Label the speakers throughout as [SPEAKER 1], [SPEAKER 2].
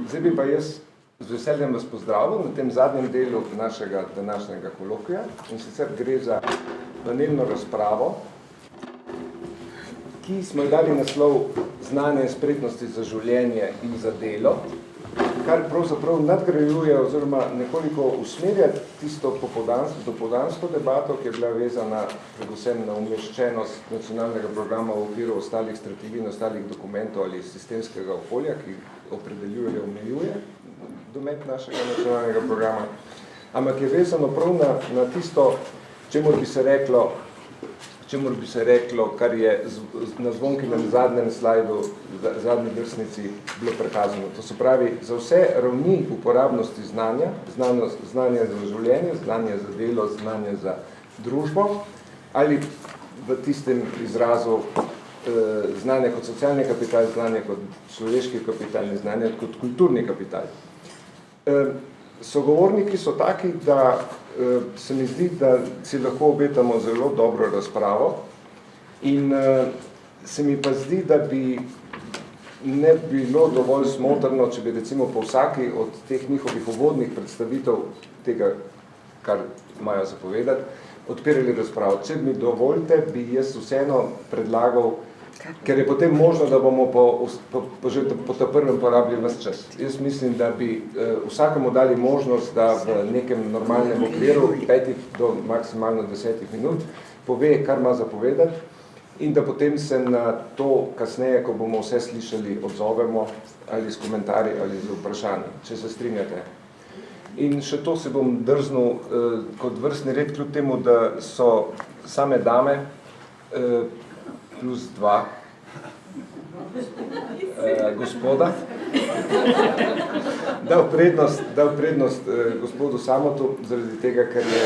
[SPEAKER 1] Zdaj bi pa jaz z veseljem vas pozdravil na tem zadnjem delu našega današnjega kolokvija, in sicer gre za panelno razpravo, ki smo dali naslov Znanje in spretnosti za življenje in za delo, kar pravzaprav nadgrajuje oziroma nekoliko usmerja tisto dopoldansko debato, ki je bila vezana predvsem na umeščenost nacionalnega programa v okviru ostalih strategij in ostalih dokumentov ali sistemskega okolja, ki opredeljuje, omejuje domet našega nacionalnega programa, ampak je vezano prav na tisto, čemur bi se reklo, kar je na Zvonkinem zadnjem slajdu, zadnji drsnici bilo prikazano. To se pravi, za vse ravni uporabnosti znanja, znanje za življenje, znanje za delo, znanje za družbo, ali v tistem izrazu znanje kot socialni kapital, znanje kot človeški kapital, znanje kot kulturni kapital. Sogovorniki so taki, da se mi zdi, da si lahko obetamo zelo dobro razpravo in se mi pa zdi, da bi ne bilo dovolj smotrno, če bi recimo po vsaki od teh njihovih uvodnih predstavitev tega, kar imajo zapovedati, odpirali razpravo. Če mi dovolite, bi jaz vseeno predlagal, ker je potem možno, da bomo že po ta prvem porabili ves čas. Jaz mislim, da bi vsakemu dali možnost, da v nekem normalnem okviru 5 do maksimalno 10 minut pove, kar ima zapovedati, in da potem se na to kasneje, ko bomo vse slišali, odzovemo ali s komentarji ali z vprašanji, če se strinjate. In še to se bom drznil kot vrstni red, kljub temu, da so same dame plus 2 gospoda, dal prednost gospodu Samotu, zaradi tega, ker je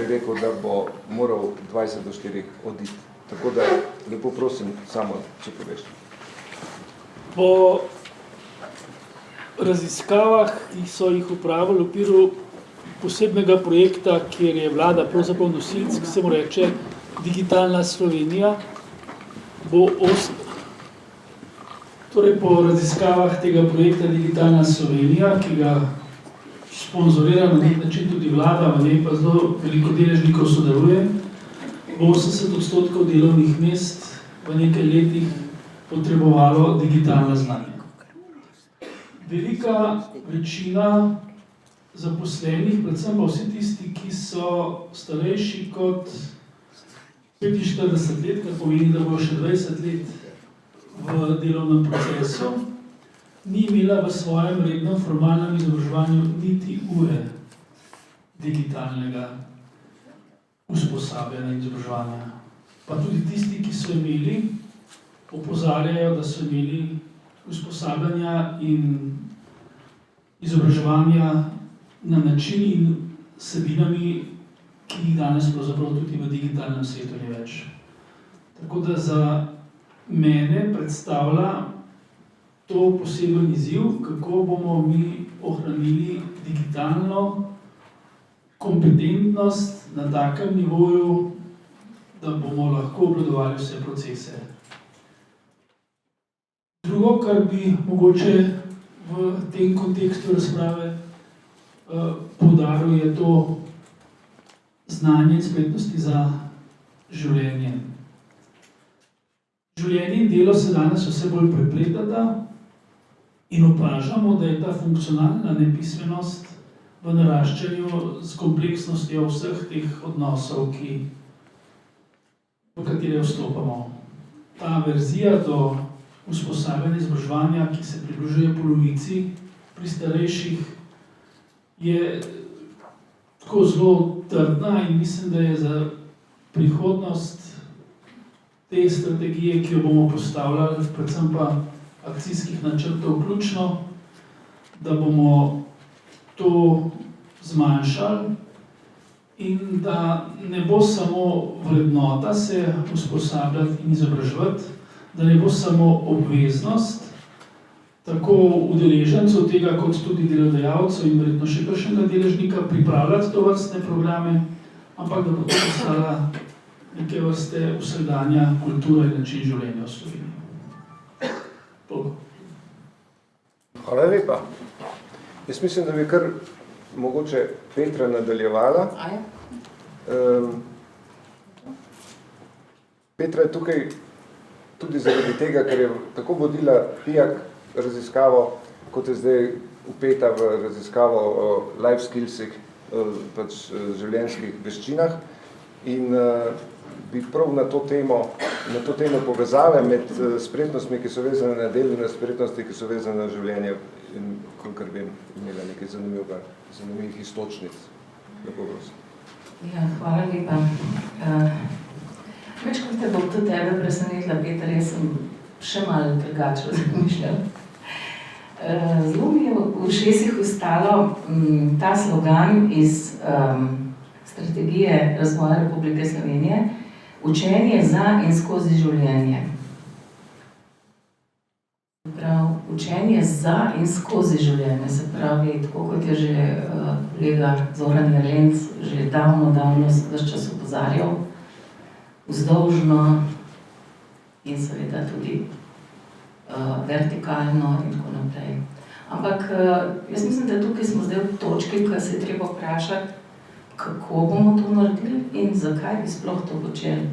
[SPEAKER 1] rekel, da bo moral 20 do 4 oditi. Tako da lepo prosim, Samot, če poveš.
[SPEAKER 2] Po raziskavah, ki so jih upravili v okviru posebnega projekta, kjer je vlada pravzaprav nosilec, ki se mu reče Digitalna Slovenija, torej po raziskavah tega projekta Digitalna Slovenija, ki ga sponzorira na nek način tudi vlada, v njej pa zelo veliko deležnikov sodeluje, bo 80% delovnih mest v nekaj letih potrebovalo digitalna znanja. Velika večina zaposlenih, predvsem pa vsi tisti, ki so starejši kot 45 let, kar pomeni, da bo še 20 let v delovnem procesu, ni imela v svojem rednem formalnem izobraževanju niti ure digitalnega usposabljanja in izobraževanja. Pa tudi tisti, ki so imeli, opozarjajo, da so imeli usposabljanja in izobraževanja na način in vsebinami, ki jih danes pravzaprav tudi v digitalnem svetu ni več. Tako da za mene predstavlja to poseben izziv, kako bomo mi ohranili digitalno kompetentnost na takem nivoju, da bomo lahko obvladovali vse procese. Drugo, kar bi mogoče v tem kontekstu razprave poudaril, je to znanje in spretnosti za življenje. Življenje in delo se danes vse bolj prepletata in opažamo, da je ta funkcionalna nepismenost v naraščanju s kompleksnostjo vseh teh odnosov, v katere vstopamo. Ta verzija do usposabljanja izobraževanja, ki se približuje polovici pri starejših, je tako zelo trdna in mislim, da je za prihodnost te strategije, ki jo bomo postavljali, predvsem pa akcijskih načrtov ključno, da bomo to zmanjšali in da ne bo samo vrednota se usposabljati in izobraževati, da ne bo samo obveznost, tako udeležencev tega, kot tudi delodajalcev in verjetno še kakšnega deležnika pripravljati tovrstne programe, ampak da bo to postala neke vrste vsakdanja kultura in način življenja v Sloveniji.
[SPEAKER 1] Hvala lepa. Jaz mislim, da bi kar mogoče Petra nadaljevala. Petra je tukaj tudi zaradi tega, ker je tako vodila PIAK raziskavo, kot je zdaj upeta v raziskavo o life skillsih, pač življenjskih veščinah. In bi prav na to temo povezave med spretnostmi, ki so vezane na delo, in spretnosti, ki so vezane na življenje, in kolikor vem, imela nekaj zanimivih istočnic. Lepo prosim.
[SPEAKER 3] Ja, hvala lepa. Večkrat te bom tudi tebe presenetila, Peter, jaz sem še malo drugače razmišljala. Zelo mi je v ušesih ostalo ta slogan iz strategije razvoja Republike Slovenije: učenje za in skozi življenje. Učenje za in skozi življenje, se pravi, tako kot je že kolega Zoran Jelenc že davno ves čas opozarjal, vzdolžno in seveda tudi vertikalno in tako naprej. Ampak jaz mislim, da tukaj smo zdaj v točki, ko se je treba vprašati, kako bomo to naredili in zakaj bi sploh to počeli.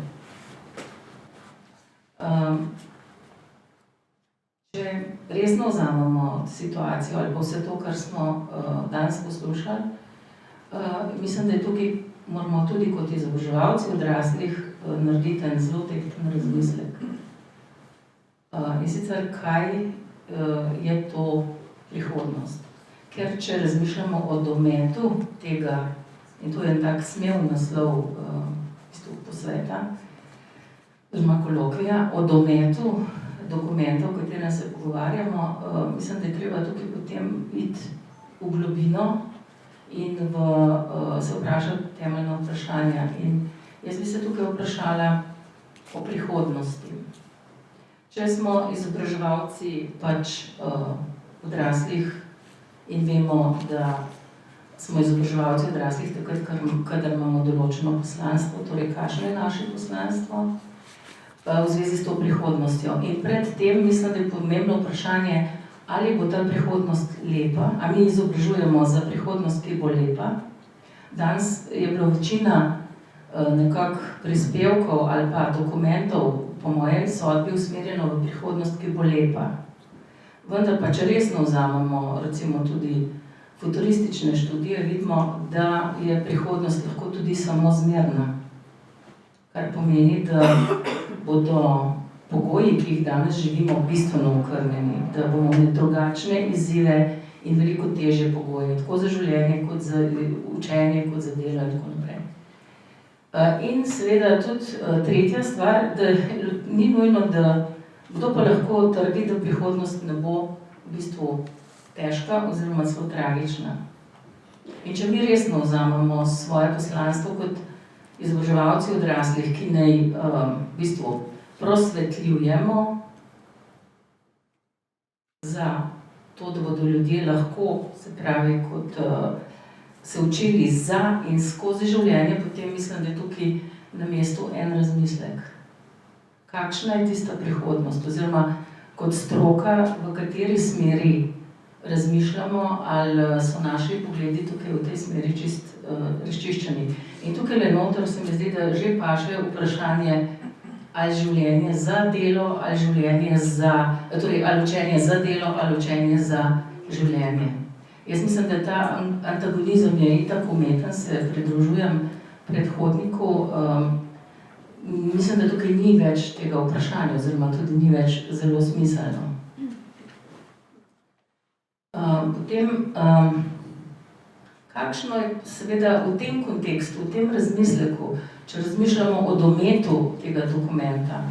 [SPEAKER 3] Če resno vzamemo situacijo ali pa vse to, kar smo danes poslušali, mislim, da je tukaj moramo tudi kot izobraževalci odraslih narediti en zelo tehten razmislek. In sicer, kaj je to prihodnost. Ker če razmišljamo o dometu tega, in to je en tak smel naslov posveta, oziroma kolokvija, o dometu dokumentov, o katerem se pogovarjamo, mislim, da je treba tukaj potem iti v globino in se vprašati temeljna vprašanja. In jaz bi se tukaj vprašala o prihodnosti. Če smo izobraževalci odraslih in vemo, da smo izobraževalci odraslih takrat, kadar imamo določeno poslanstvo, torej kakšno je naše poslanstvo v zvezi s to prihodnostjo. In pred tem mislim, da je pomembno vprašanje, ali bo ta prihodnost lepa, a mi izobražujemo za prihodnost, ki bo lepa. Danes je bilo večina nekako prispevkov ali pa dokumentov po mojej sodbi usmerjeno v prihodnost, ki bo lepa. Vendar pa, če resno vzamemo recimo tudi futuristične študije, vidimo, da je prihodnost lahko tudi samozmerna. Kar pomeni, da bodo pogoji, ki jih danes živimo, bistveno okrnjeni, da bomo imeli drugačne izzive in veliko težje pogoje, tako za življenje, kot za učenje, kot za delo in tako naprej. In seveda tudi tretja stvar, da ni nujno, da kdo pa lahko trdi, da prihodnost ne bo v bistvu težka oziroma celo tragična. In če mi resno vzamemo svoje poslanstvo kot izobraževalci odraslih, ki naj v bistvu prosvetljujemo za to, da bodo ljudje lahko, se pravi, kot se učili za in skozi življenje, potem mislim, da je tukaj na mestu en razmislek. Kakšna je tista prihodnost, oziroma kot stroka, v kateri smeri razmišljamo, ali so naši pogledi tukaj v tej smeri čist razčiščeni. In tukaj le noter se mi zdi, da že paše vprašanje, ali življenje za delo, ali življenje za, torej ali učenje za delo, ali učenje za življenje. Jaz mislim, da ta antagonizem je itak umeten, se pridružujem predhodniku. Mislim, da tukaj ni več tega vprašanja, oziroma tudi ni več zelo smiselno. Potem, kakšno je seveda v tem kontekstu, v tem razmisleku, če razmišljamo o dometu tega dokumenta,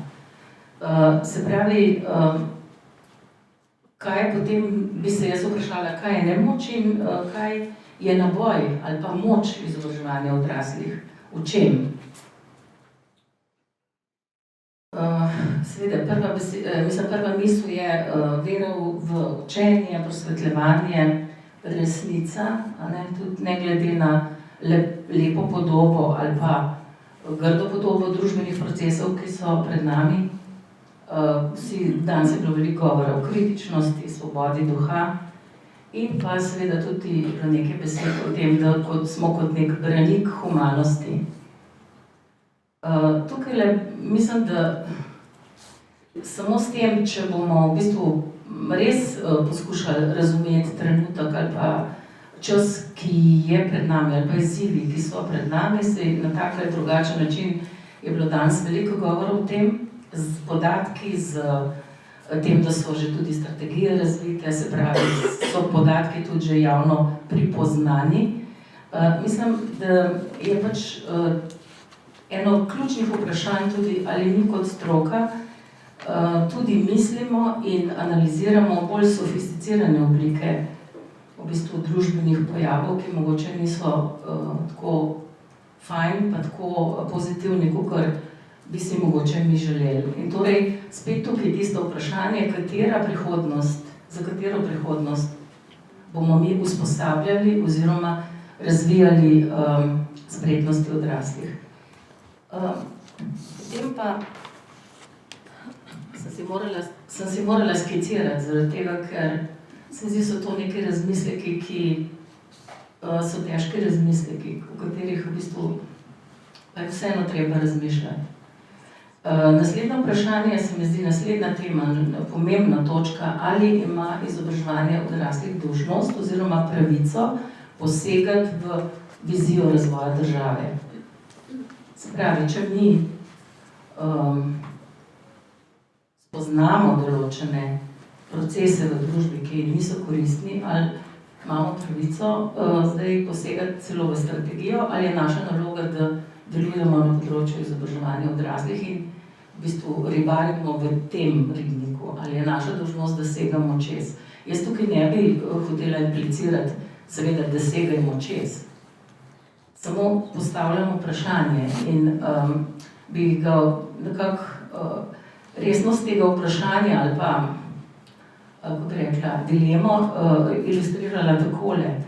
[SPEAKER 3] se pravi, kaj potem bi se jaz vprašala, kaj je nemoč in kaj je naboj ali pa moč izobraževanja odraslih, v čem? Seveda, prva misel je vera v učenje, prosvetljevanje, resnica, tudi ne glede na lepo podobo ali pa grdo podobo družbenih procesov, ki so pred nami. Danes je bilo veliko govora o kritičnosti, svobodi duha In pa seveda tudi nekaj besed o tem, da smo kot nek branik humanosti. Tukaj mislim, da samo s tem, če bomo v bistvu res poskušali razumeti trenutek ali pa čas, ki je pred nami, ali pa izzivi, ki so pred nami, se na tak ali drugačen način je bilo danes veliko govora o tem, z podatki, z tem, da so že tudi strategije razvite, se pravi, so podatki tudi že javno pripoznani. Mislim, da je pač eno ključnih vprašanj tudi, ali mi kot stroka tudi mislimo in analiziramo bolj sofisticirane oblike v bistvu družbenih pojavov, ki mogoče niso tako fajn, pa tako pozitivni, kakor bi si mogoče mi želeli. In torej, spet tukaj tisto vprašanje, za katero prihodnost bomo mi usposabljali oziroma razvijali spretnosti odraslih. Potem pa sem si morala skicirati, zaradi tega, ker se zdi, so to neke razmisleki, ki so težki razmisleki, o katerih v bistvu pa je vseeno treba razmišljati. Naslednje vprašanje se mi zdi naslednja tema, pomembna točka, ali ima izobraževanje odraslih dolžnost oziroma pravico posegati v vizijo razvoja države. Se pravi, če mi spoznamo določene procese v družbi, ki niso koristni, ali imamo pravico zdaj posegati celo v strategijo, ali je naša naloga, da delujemo na področju izobraževanja odraslih in v bistvu ribarimo v tem ribniku, ali je naša dolžnost, da segamo čez. Jaz tukaj ne bi hotela implicirati, seveda, da segajmo čez. Samo postavljamo vprašanje in bi ga nekako resnost tega vprašanja ali pa, kako bi rekla, dilemo ilustrirala takole.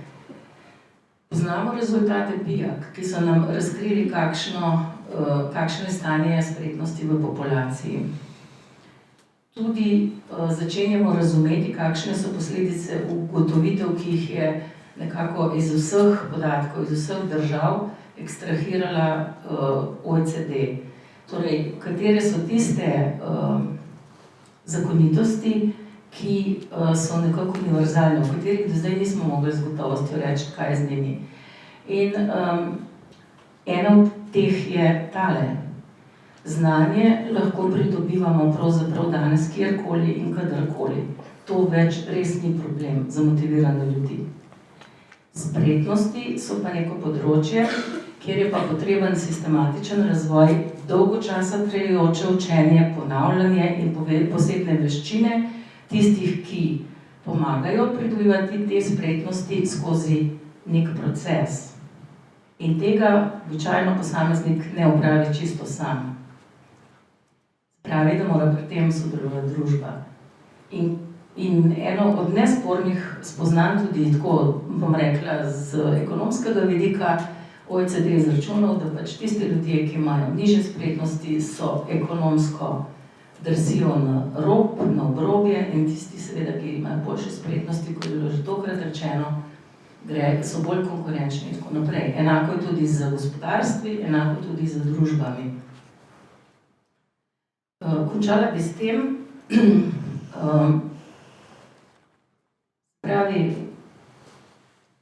[SPEAKER 3] Poznamo rezultate PIAC, ki so nam razkrili, kakšno je stanje spretnosti v populaciji. Tudi začenjamo razumeti, kakšne so posledice ugotovitev, ki jih je nekako iz vseh podatkov, iz vseh držav ekstrahirala OECD. Torej, katere so tiste zakonitosti, ki so nekako univerzalne, v katerih do zdaj nismo mogli z gotovostjo reči, kaj je z njimi. In ena od teh je tale. Znanje lahko pridobivamo pravzaprav danes kjerkoli in kadarkoli. To več res ni problem za motivirane ljudi. Spretnosti so pa neko področje, kjer je pa potreben sistematičen razvoj, dolgo časa trajajoče učenje, ponavljanje in posebne veščine tistih, ki pomagajo pridobivati te spretnosti skozi nek proces. In tega običajno posameznik ne opravi čisto sam. Pravi, da mora pri tem sodelovati družba. In eno od nespornih spoznanj tudi tako, bom rekla, z ekonomskega vidika, OECD je izračunal, da pač tisti ljudje, ki imajo nižje spretnosti, so ekonomsko drsijo na rob, na obrobje, in tisti seveda, ki imajo boljše spretnosti, kot je bilo že tokrat rečeno, so bolj konkurenčni in tako naprej. Enako je tudi z gospodarstvi, enako tudi z družbami. Končala bi s tem, pravi,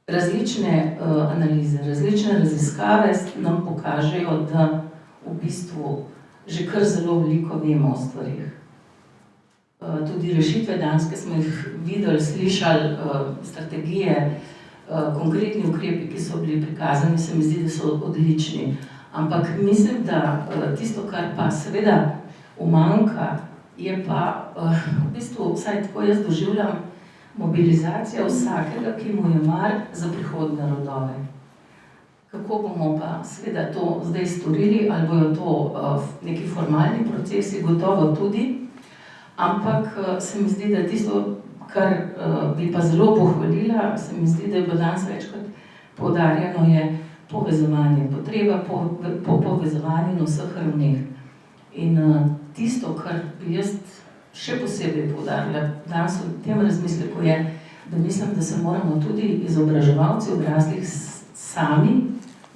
[SPEAKER 3] različne analize, različne raziskave nam pokažejo, da v bistvu že kar zelo veliko vemo o stvarih. Tudi rešitve danske smo jih videli, slišali, strategije, konkretni ukrepi, ki so bili prikazani, se mi zdi, da so odlični. Ampak mislim, da tisto, kar pa seveda umanjka, je pa v bistvu, vsaj tako jaz doživljam, mobilizacija vsakega, ki mu je mar za prihodnje rodove. Kako bomo pa seveda to zdaj storili, ali bojo to neki formalni procesi, gotovo tudi, ampak se mi zdi, da tisto, kar bi pa zelo pohvalila, se mi zdi, da je bilo danes večkrat poudarjeno, je povezovanje, potreba po povezovanju na vseh ravneh. In tisto, kar bi jaz še posebej poudarila danes v tem razmisleku, je da mislim, da se moramo tudi izobraževalci odraslih sami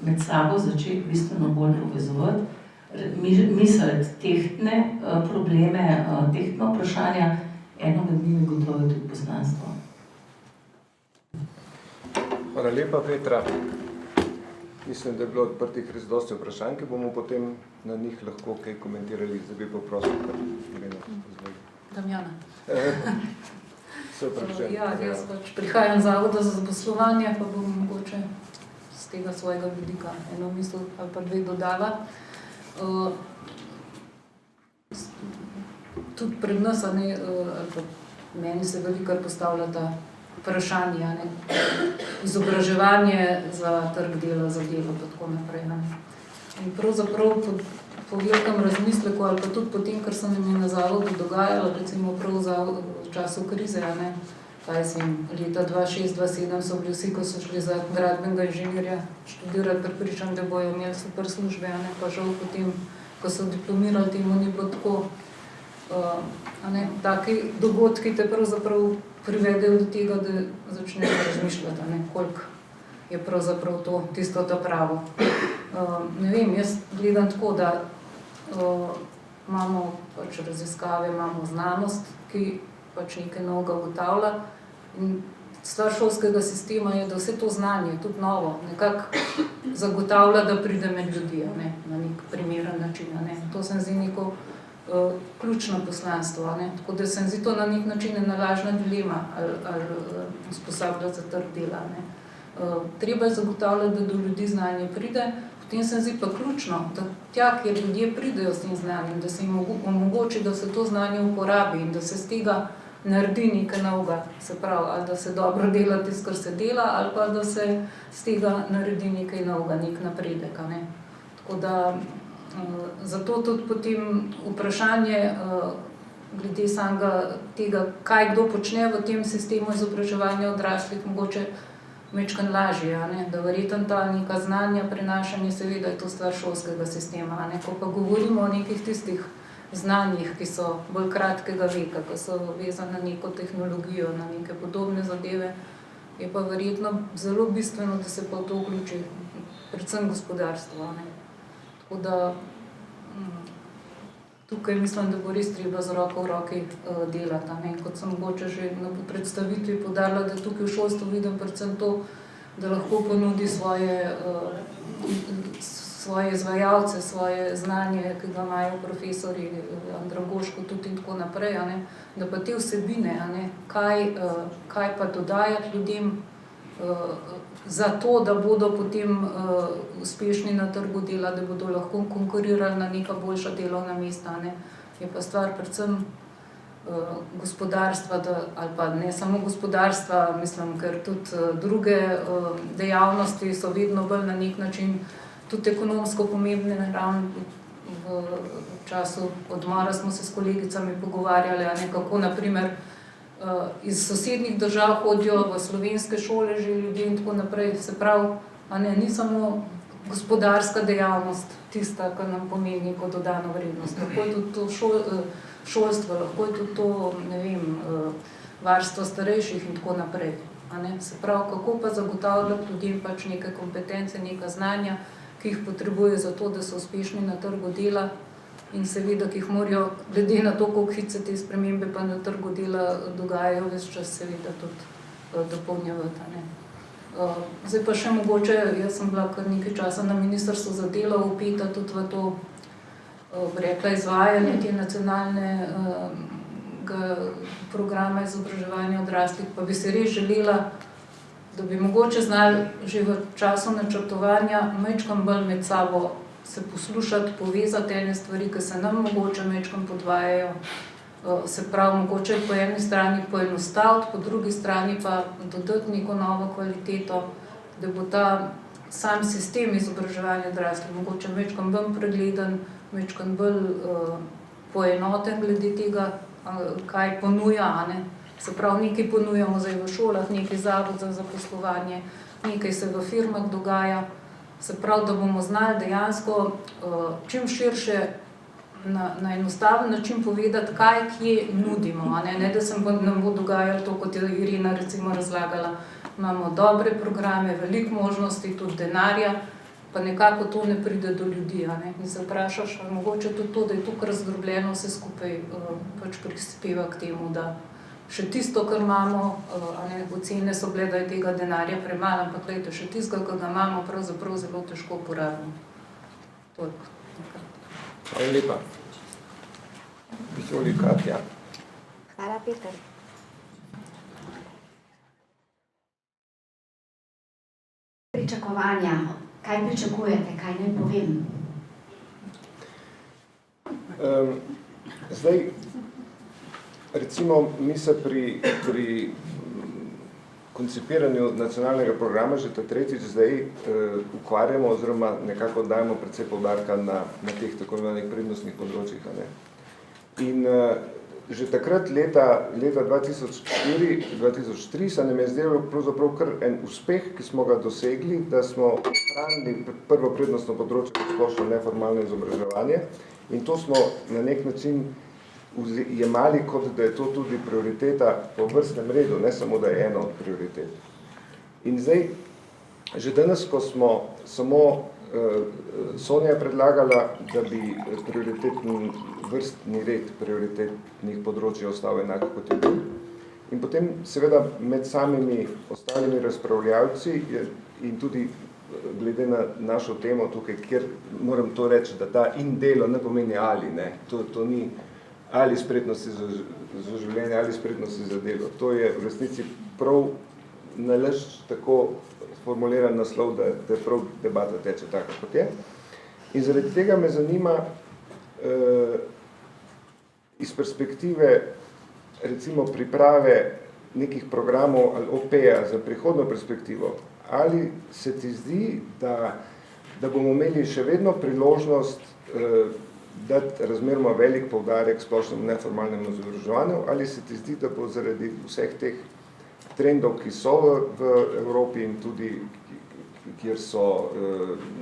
[SPEAKER 3] med sabo začeti bistveno bolj povezovati, misliti tehtne probleme, tehtna vprašanja, eno med njimi gotovo je tudi poslanstvo.
[SPEAKER 1] Hvala lepa, Petra. Mislim, da je bilo odprtih res dosti vprašanj, ki bomo potem na njih lahko kaj komentirali. Zdaj bi poprosil, kar Irena izvoli.
[SPEAKER 4] Damjana.
[SPEAKER 1] Se opravičujem.
[SPEAKER 4] Ja, jaz pač prihajam z Zavoda za zaposlovanje, pa bom mogoče z tega svojega vidika eno misel ali pa dve dodala. Tudi pred nas, ali pa meni se velikokrat postavljata vprašanje, izobraževanje za trg dela, za delo in tako naprej. In pravzaprav po velikem razmisleku ali pa tudi po tem, kar se nam je na zavodu dogajalo, recimo prav v času krize, leta 2006-2007 so bili vsi, ko so šli za gradbenega inženirja študirati, prepričan, da bojo imeli super službe, pa žal potem, ko so diplomirali, temu ni bilo tako. Taki dogodki te pravzaprav privedejo do tega, da začneš razmišljati, koliko je pravzaprav to tisto ta pravo. Ne vem, jaz gledam tako, da imamo pač raziskave, imamo znanost, ki pač nekaj novega ugotavlja. In stvar šolskega sistema je, da vse to znanje, tudi novo, nekako zagotavlja, da pride med ljudi, na nek primeren način. To se mi zdi neko ključno poslanstvo. Tako da se mi zdi to na nek način ena lažna dilema, ali usposabljati za trg dela. Treba je zagotavljati, da do ljudi znanje pride, potem se mi zdi pa ključno, da tja, kjer ljudje pridejo s tem znanjem, da se jim omogoči, da se to znanje uporabi in da se z tega naredi nekaj novega, se pravi, ali da se dobro dela tisto, kar se dela, ali pa da se z tega naredi nekaj novega, nek napredek. Tako da zato tudi potem vprašanje glede samega tega, kaj kdo počne v tem sistemu izobraževanja odraslih, mogoče majčkeno lažje, da verjetno ta neka znanja prenašanje, seveda je to stvar šolskega sistema. Ko pa govorimo o nekih tistih znanjih, ki so bolj kratkega veka, ki so vezane na neko tehnologijo, na neke podobne zadeve, je pa verjetno zelo bistveno, da se pa v to vključi predvsem gospodarstvo. Tako da tukaj mislim, da bo res treba z roko v roki delati. Kot sem mogoče že na predstavitvi poudarila, da tukaj v šolstvu vidim predvsem to, da lahko ponudi svoje izvajalce, svoje znanje, ki ga imajo profesori, andragoško tudi in tako naprej, da pa te vsebine, kaj pa dodajati ljudem za to, da bodo potem uspešni na trgu dela, da bodo lahko konkurirali na neka boljša delovna mesta. Je pa stvar predvsem gospodarstva, ali pa ne samo gospodarstva, mislim, ker tudi druge dejavnosti so vedno bolj na nek način tudi ekonomsko pomembne. Ravno v času odmora smo se s kolegicami pogovarjali, kako naprimer iz sosednjih držav hodijo v slovenske šole že ljudje in tako naprej. Se pravi, ni samo gospodarska dejavnost tista, ki nam pomeni neko dodano vrednost. Lahko je tudi to šolstvo, lahko je tudi to, ne vem, varstvo starejših in tako naprej. Se pravi, kako pa zagotavljati ljudem pač neke kompetence, neka znanja, ki jih potrebujejo za to, da so uspešni na trgu dela in seveda, ki jih morajo, glede na to, koliko hitro se te spremembe pa na trgu dela dogajajo, ves čas seveda tudi dopolnjevati. Zdaj pa še mogoče, jaz sem bila kar nekaj časa na Ministrstvu za delo vpeta tudi v to, rekla, izvajanje te nacionalnega programa izobraževanja odraslih, pa bi se res želela, da bi mogoče znali že v času načrtovanja majčkeno bolj med sabo se poslušati, povezati ene stvari, ki se nam mogoče majčkeno podvajajo. Se pravi, mogoče po eni strani poenostaviti, po drugi strani pa dodati neko novo kvaliteto, da bo ta sam sistem izobraževanja odraslih mogoče majčkeno bolj pregleden, majčkeno bolj poenoten glede tega, kaj ponuja. Se pravi, nekaj ponujamo zdaj v šolah, nekaj zavod za zaposlovanje, nekaj se v firmah dogaja. Se pravi, da bomo znali dejansko čim širše na enostaven način povedati, kaj kje nudimo. Ne da se nam bo dogajalo to, kot je Irina recimo razlagala. Imamo dobre programe, veliko možnosti, tudi denarja, pa nekako to ne pride do ljudi. In se vprašaš, ali mogoče tudi to, da je tukaj razdrobljeno vse skupaj pač prispeva k temu, da še tisto, kar imamo, ocene so bile, da je tega denarja premalo, ampak glejte, še tistega, ki ga imamo, pravzaprav zelo težko porabimo.
[SPEAKER 1] Hvala lepa. Izvoli, Katja.
[SPEAKER 5] Hvala, Peter. Pričakovanja. Kaj pričakujete, kaj naj povem?
[SPEAKER 1] Zdaj, recimo, mi se pri koncipiranju nacionalnega programa že tretjič zdaj ukvarjamo oziroma nekako dajemo precej poudarka na teh tako imenovanih prednostnih področjih. In že takrat leta 2004-2003 se nam je zdelo pravzaprav kar en uspeh, ki smo ga dosegli, da smo ohranili prvo prednostno področje kot splošno neformalno izobraževanje in to smo na nek način jemali kot, da je to tudi prioriteta po vrstnem redu, ne samo, da je eno od prioritet. In zdaj, že danes, ko smo samo Sonja je predlagala, da bi prioritetni vrstni red prioritetnih področij ostal enak kot je bil. In potem seveda med samimi ostalimi razpravljavci in tudi glede na našo temo tukaj, kjer moram to reči, da ta in delo ne pomeni ali, ne. To ni ali spretnosti za življenje, ali spretnosti za delo. To je v resnici prav nalaž tako formuliran naslov, da prav debata teče tako, kot je. In zaradi tega me zanima iz perspektive recimo priprave nekih programov ali OP-ja za prihodno perspektivo, ali se ti zdi, da bomo imeli še vedno priložnost dati razmeroma velik poudarek splošnemu neformalnemu izobraževanju, ali se ti zdi, da bo zaradi vseh teh trendov, ki so v Evropi in tudi, kjer so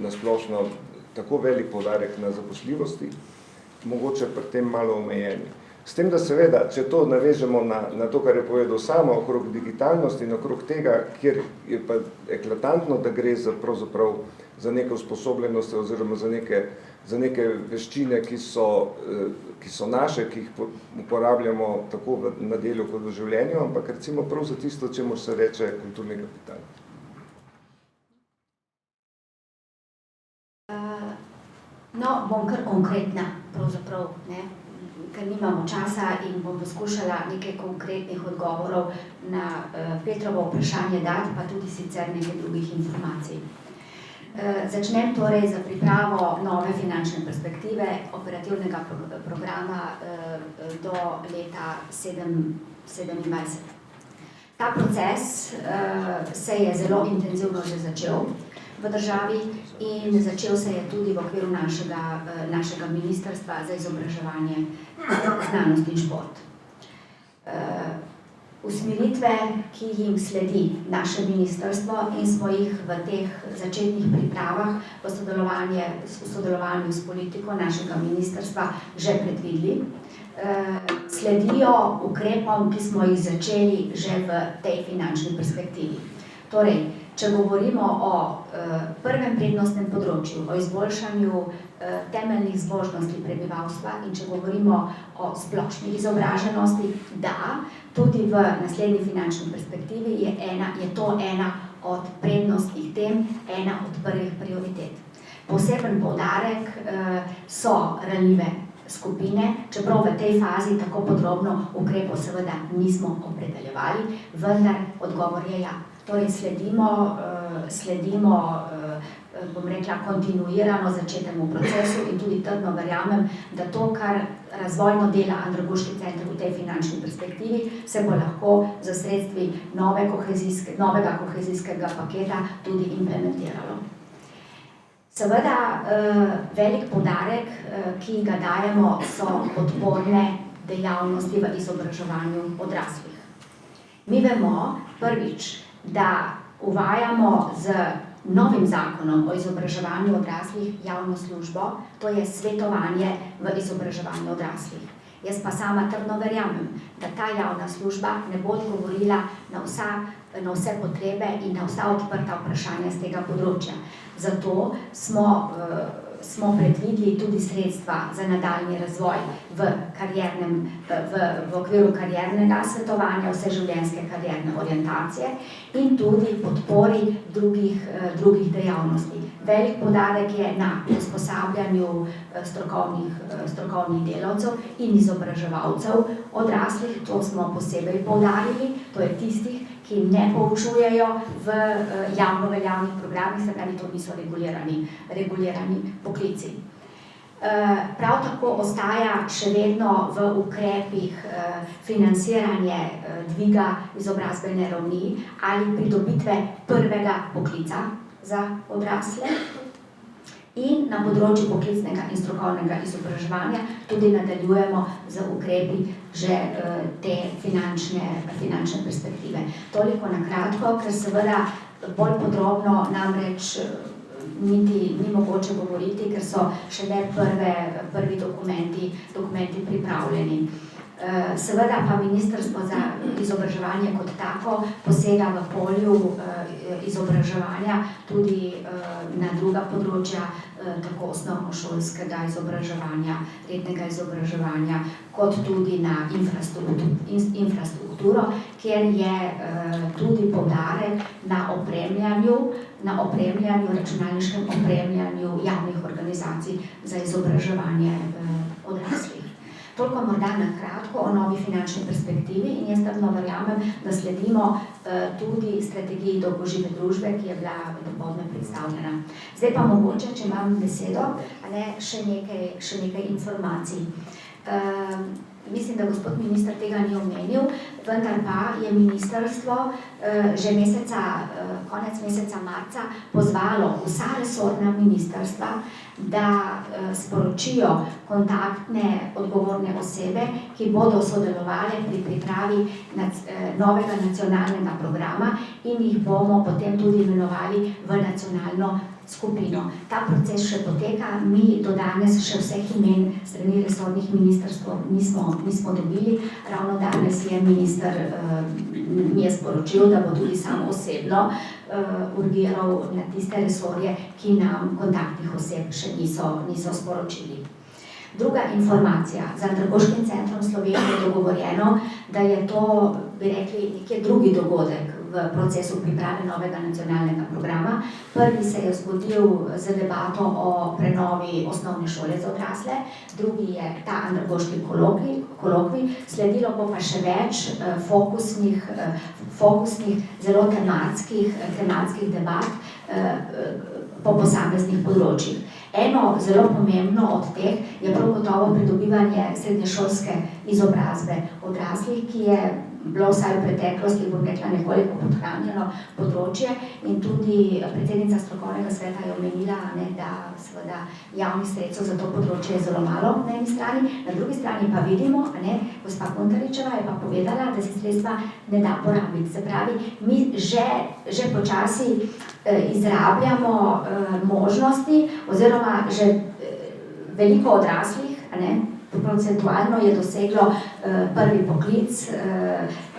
[SPEAKER 1] nasplošno tako velik poudarek na zaposljivosti, mogoče pri tem malo omejeni. S tem, da seveda, če to navežemo na to, kar je povedal samo, okrog digitalnosti in okrog tega, kjer je pa eklatantno, da gre pravzaprav za neke usposobljenosti oziroma za neke veščine, ki so naše, ki jih uporabljamo tako na delu kot v življenju, ampak recimo prav za tisto, čemur se reče kulturni kapital.
[SPEAKER 5] No, bom kar konkretna, pravzaprav, ne, ker nimamo časa in bom poskušala nekaj konkretnih odgovorov na Petrovo vprašanje dati, pa tudi sicer nekaj drugih informacij. Začnem torej za pripravo nove finančne perspektive operativnega programa do leta 2027. Ta proces se je zelo intenzivno že začel v državi in začel se je tudi v okviru našega ministrstva za izobraževanje, znanost in šport. Usmeritve, ki jim sledi naše ministrstvo in smo jih v teh začetnih pripravah v sodelovanju s politiko našega ministrstva že predvideli, sledijo ukrepom, ki smo jih začeli že v tej finančni perspektivi. Torej, če govorimo o prvem prednostnem področju, o izboljšanju temeljnih zmožnosti prebivalstva in če govorimo o splošni izobraženosti, da, tudi v naslednji finančni perspektivi je to ena od prednostnih tem, ena od prvih prioritet. Poseben poudarek so ranljive skupine, čeprav v tej fazi tako podrobno ukrepov seveda nismo opredeljevali, vendar odgovor je ja. Torej sledimo bom rekla, kontinuirano začetemu procesu in tudi trdno verjamem, da to, kar razvojno dela Andragoški center v tej finančni perspektivi, se bo lahko za sredstvi novega kohezijskega paketa tudi implementiralo. Seveda, velik poudarek, ki ga dajemo, so podporne dejavnosti v izobraževanju odraslih. Mi vemo, prvič, da uvajamo z novim zakonom o izobraževanju odraslih javno službo, to je svetovanje v izobraževanju odraslih. Jaz pa sama trdno verjamem, da ta javna služba ne bo odgovorila na vse potrebe in na vsa odprta vprašanja z tega področja. Zato smo predvideli tudi sredstva za nadaljnji razvoj v okviru kariernega svetovanja, vseživljenjske karierne orientacije in tudi podpori drugih dejavnosti. Velik poudarek je na usposabljanju strokovnih delavcev in izobraževalcev odraslih, to smo posebej poudarili, to je tistih, ki ne poučujejo v javno veljavnih programih, se pravi, to niso regulirani poklici. Prav tako ostaja še vedno v ukrepih financiranje dviga izobrazbene ravni ali pridobitve prvega poklica za odrasle in na področju poklicnega in strokovnega izobraževanja tudi nadaljujemo z ukrepi že te finančne perspektive. Toliko na kratko, ker seveda bolj podrobno namreč niti ni mogoče govoriti, ker so šele prvi dokumenti pripravljeni. Seveda pa Ministrstvo za izobraževanje kot tako posega v polju izobraževanja tudi na druga področja, tako osnovnošolskega izobraževanja, rednega izobraževanja, kot tudi na infrastrukturo, kjer je tudi poudarek na računalniškem opremljanju javnih organizacij za izobraževanje odraslih. Toliko morda na kratko o novi finančni perspektivi in jaz trdno verjamem, da sledimo tudi strategiji dolgožive družbe, ki je bila dopoldne predstavljena. Zdaj pa mogoče, če imam besedo, še nekaj informacij. Mislim, da gospod minister tega ni omenil, vendar pa je ministrstvo že konec meseca marca pozvalo vsa resorna ministrstva, da sporočijo kontaktne odgovorne osebe, ki bodo sodelovali pri pripravi novega nacionalnega programa in jih bomo potem tudi imenovali v nacionalno skupino. Ta proces še poteka, mi do danes še vseh imen strani resornih ministrstv nismo dobili. Ravno danes je minister mi je sporočil, da bo tudi sam osebno urgiral na tiste resorje, ki nam kontaktnih oseb še niso sporočili. Druga informacija. Z Andragoškim centrom Slovenije je dogovorjeno, da je to, bi rekli, nekje drugi dogodek v procesu priprave novega nacionalnega programa. Prvi se je zgodil z debato o prenovi osnovne šole za odrasle, drugi je ta Andragoški kolokvij, sledilo bo pa še več fokusnih zelo tematskih debat po posameznih področjih. Eno zelo pomembno od teh je prav gotovo pridobivanje srednješolske izobrazbe odraslih, ki je bilo vsaj v preteklosti, bom rekla, nekoliko podhranjeno področje in tudi predsednica strokovnega sveta je omenila, da seveda javnih sredstev za to področje je zelo malo na eni strani, na drugi strani pa vidimo, gospa Kontaričeva je pa povedala, da se sredstva ne da porabiti. Se pravi, mi že počasi izrabljamo možnosti oziroma že veliko odraslih, procentualno je doseglo prvi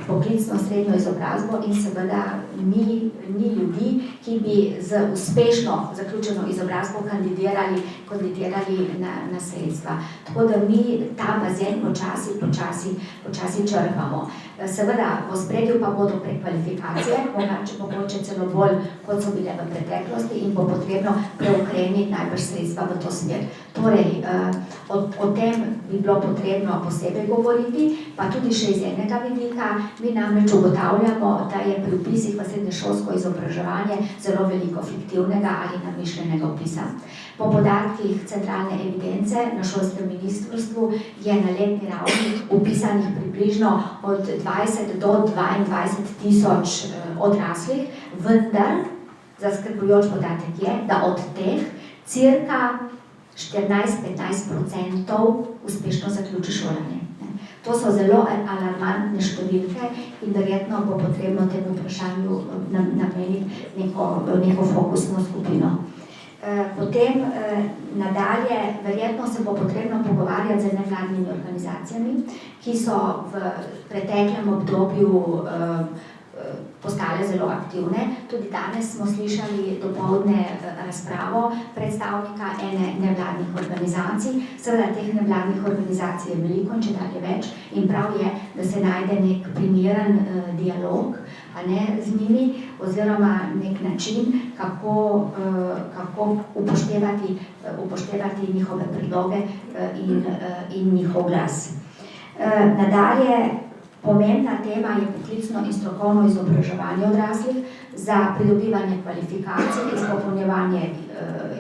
[SPEAKER 5] poklicno srednjo izobrazbo in seveda ni ljudi, ki bi z uspešno zaključeno izobrazbo kandidirali na sredstva. Tako da mi ta bazen počasi črpamo. Seveda, v ospredju pa bodo prekvalifikacije, mogoče celo bolj, kot so bile v preteklosti in bo potrebno preukreniti najbrž sredstva v to smer. Torej, o tem bi bilo potrebno posebej govoriti, pa tudi še iz enega vidika. Mi namreč ugotavljamo, da je pri vpisih v srednješolsko izobraževanje zelo veliko fiktivnega ali namišljenega vpisa. Po podatkih centralne evidence na šolskem ministrstvu je na letni ravni vpisanih približno od 20 do 22 tisoč odraslih, vendar zaskrbljujoč podatek je, da od teh cirka 14-15% uspešno zaključi šolanje. To so zelo alarmantne številke in verjetno bo potrebno temu vprašanju nameniti neko fokusno skupino. Potem nadalje, verjetno se bo potrebno pogovarjati z nevladnimi organizacijami, ki so v preteklem obdobju postale zelo aktivne. Tudi danes smo slišali dopoldne razpravo predstavnika ene nevladnih organizacij. Seveda teh nevladnih organizacij je veliko in čedalje več in prav je, da se najde nek primeren dialog z njimi oziroma nek način, kako upoštevati njihove predloge in njihov glas. Nadalje, pomembna tema je poklicno in strokovno izobraževanje odraslih za pridobivanje kvalifikacij, izpopolnjevanje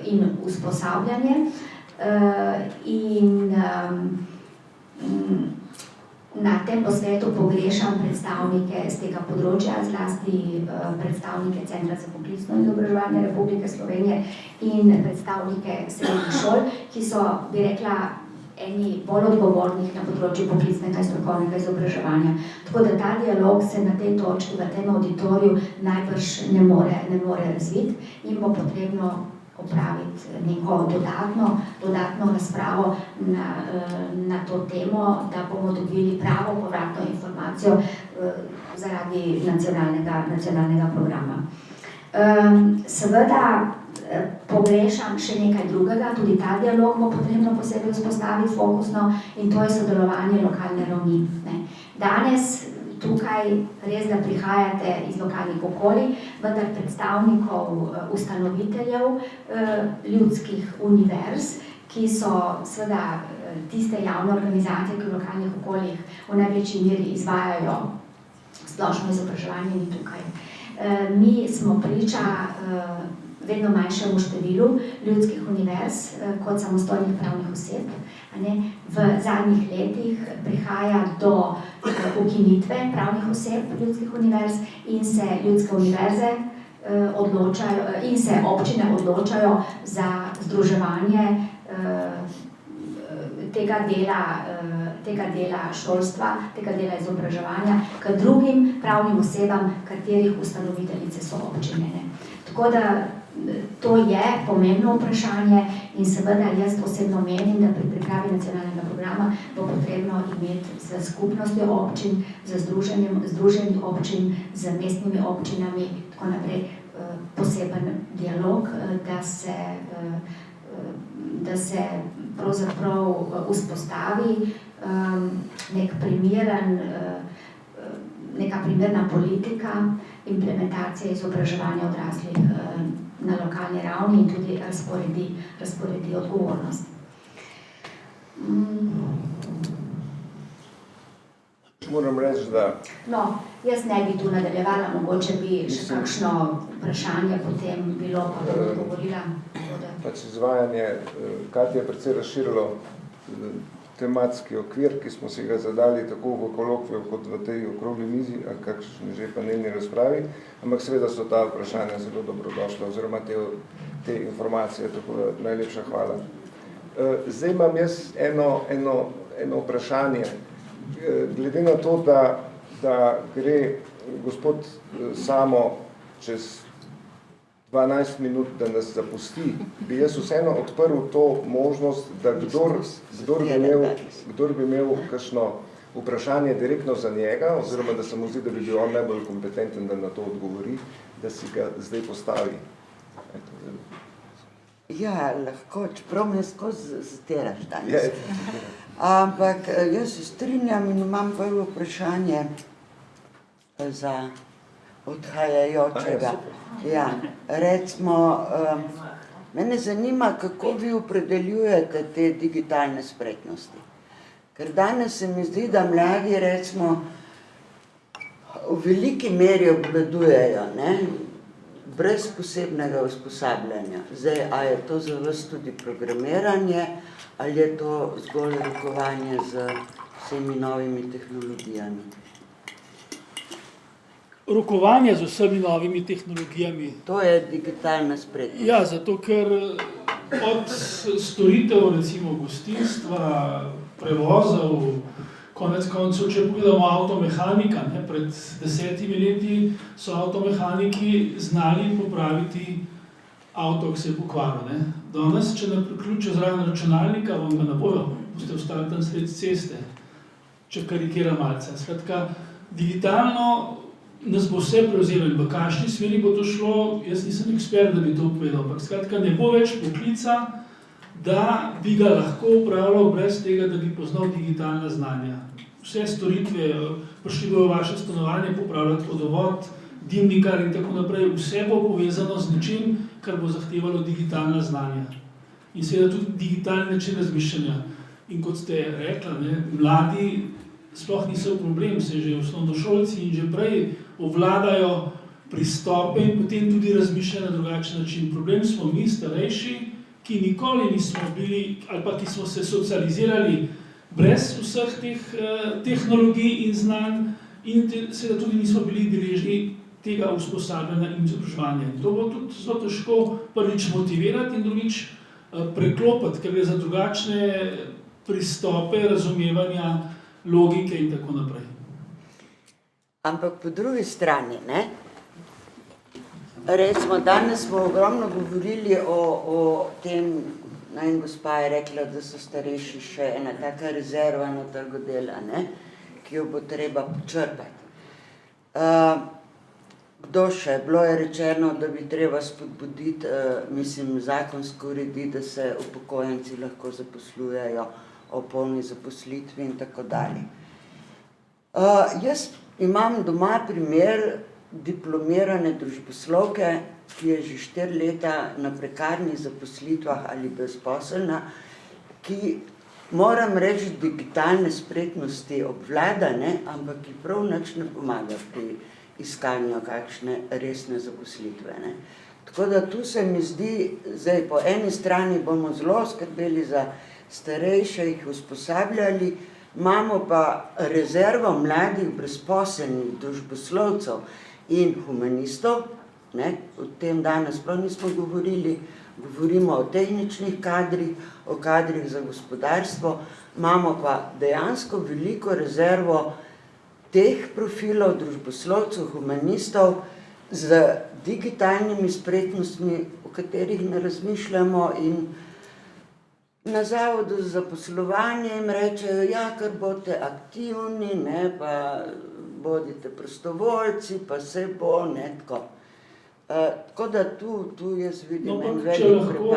[SPEAKER 5] in usposabljanje. Na tem posvetu pogrešam predstavnike z tega področja, zlasti predstavnike Centra za poklicno izobraževanje Republike Slovenije in predstavnike srednjih šol, ki so, bi rekla, eni bolj odgovornih na področju poklicnega in strokovnega izobraževanja. Tako da ta dialog se na tej točki, v tem auditoriju najbrž ne more razviti in bo potrebno opraviti neko dodatno razpravo na to temo, da bomo dobili pravo povratno informacijo zaradi nacionalnega programa. Seveda pogrešam še nekaj drugega, tudi ta dialog bo potrebno posebej vzpostaviti fokusno in to je sodelovanje lokalne ravni. Danes tukaj res, da prihajate iz lokalnih okolij, vendar predstavnikov ustanoviteljev ljudskih univerz, ki so seveda tiste javne organizacije, ki v lokalnih okoljih v največji meri izvajajo splošno izobraževanje in tukaj. Mi smo priča vedno manjšemu številu ljudskih univerz kot samostojnih pravnih oseb. V zadnjih letih prihaja do ukinitve pravnih oseb ljudskih univerz in se ljudske univerze odločajo in se občine odločajo za združevanje tega dela šolstva, tega dela izobraževanja k drugim pravnim osebam, katerih ustanoviteljice so občine. Tako da to je pomembno vprašanje in seveda jaz osebno menim, da pri pripravi nacionalnega programa bo potrebno imeti z skupnostjo občin, z združenjem občin, z mestnimi občinami, tako naprej, poseben dialog, da se pravzaprav vzpostavi neka primerna politika implementacije izobraževanja odraslih na lokalni ravni in tudi razporedi odgovornost.
[SPEAKER 1] Moram reči, da...
[SPEAKER 5] No, jaz ne bi tu nadaljevala, mogoče bi še kakšno vprašanje potem bilo, pa bi odgovorila.
[SPEAKER 1] Pač izvajanje, Katja je precej razširilo tematski okvir, ki smo si ga zadali tako v kolokviju kot v tej okrogli mizi, ali kakšni že panelni razpravi, ampak seveda so ta vprašanja zelo dobrodošla, oziroma te informacije, tako da najlepša hvala. Zdaj imam jaz eno vprašanje. Glede na to, da gre gospod Samo čez 12 minut, da nas zapusti, bi jaz vseeno odprl to možnost, da kdor bi imel kakšno vprašanje direktno za njega, oziroma da se mu zdi, da bi bil on najbolj kompetenten, da na to odgovori, da si ga zdaj postavi.
[SPEAKER 6] Ja, lahko, čeprav me skozi zateraš danes. Ampak jaz se strinjam in imam prvo vprašanje za odhajajočega. Ja, recimo, mene zanima, kako vi opredeljujete te digitalne spretnosti. Ker danes se mi zdi, da mladi, recimo, v veliki meri obvladujejo, brez posebnega usposabljanja. Zdaj, a je to za vas tudi programiranje, ali je to zgolj rokovanje z vsemi novimi tehnologijami?
[SPEAKER 2] Rokovanje z vsemi novimi tehnologijami.
[SPEAKER 6] To je digitalna spretnost.
[SPEAKER 2] Ja, zato ker od storitev, recimo gostinstva, prevozov, Konec koncev, če pogledamo avtomehanika, ne, pred 10 leti so avtomehaniki znali popraviti avto, ki se je pokvaril. Ne. Danes, če ne priključijo zraven računalnika, vam ga ne bojo, boste ostali tam sred ceste, če karikira malce. Skratka, digitalno nas bo vse prevzelo in v kakšni smeri bo to šlo, jaz nisem ekspert, da bi to povedal, ampak skratka, ne bo več poklica, da bi ga lahko upravljal brez tega, da bi poznal digitalna znanja. Vse storitve, prišli bojo vaše stanovanje, popravljati vodovod, dimnikar in tako naprej, vse bo povezano z nečim, kar bo zahtevalo digitalna znanja. In seveda tudi digitalni način razmišljanja. In kot ste rekla, ne, mladi sploh niso problem, se že osnovnošolci in že prej ovladajo pristope in potem tudi razmišljajo na drugačen način. Problem smo mi, starejši, ki nikoli nismo bili, ali pa ki smo se socializirali brez vseh teh tehnologij in znanj in seveda tudi nismo bili deležni tega usposabljanja in izobraževanja. To bo tudi zelo težko prvič motivirati in drugič preklopiti, ker gre za drugačne pristope, razumevanja, logike in tako naprej.
[SPEAKER 6] Ampak po drugi strani, ne, recimo, danes smo ogromno govorili o tem, in gospa je rekla, da so starejši še ena taka rezerva na trgu dela, ne, ki jo bo treba počrpati. Kdo še? Bilo je rečeno, da bi treba spodbuditi, zakonsko urediti, da se upokojenci lahko zaposlujejo o polni zaposlitvi in tako dalje. Jaz imam doma primer diplomirane družboslovke, ki je že 4 leta na prekarnih zaposlitvah ali brezposelna, ki, moram reči, digitalne spretnosti obvlada, ne, ampak ki prav nič ne pomaga pri iskanju kakšne resne zaposlitve. Ne. Tako da tu se mi zdi, zdaj po eni strani bomo zelo skrbeli za starejše, jih usposabljali, imamo pa rezervo mladih brezposelnih družboslovcev in humanistov, ne, o tem danes prav nismo govorili, govorimo o tehničnih kadrih, o kadrih za gospodarstvo, imamo pa dejansko veliko rezervo teh profilov družboslovcev, humanistov z digitalnimi spretnostmi, o katerih ne razmišljamo, in na Zavodu za zaposlovanje jim rečejo, ja, ker boste aktivni, ne, pa bodite prostovoljci, pa se bo, ne, tako. Tako da tu jaz vidim en velik prepad.
[SPEAKER 2] Če lahko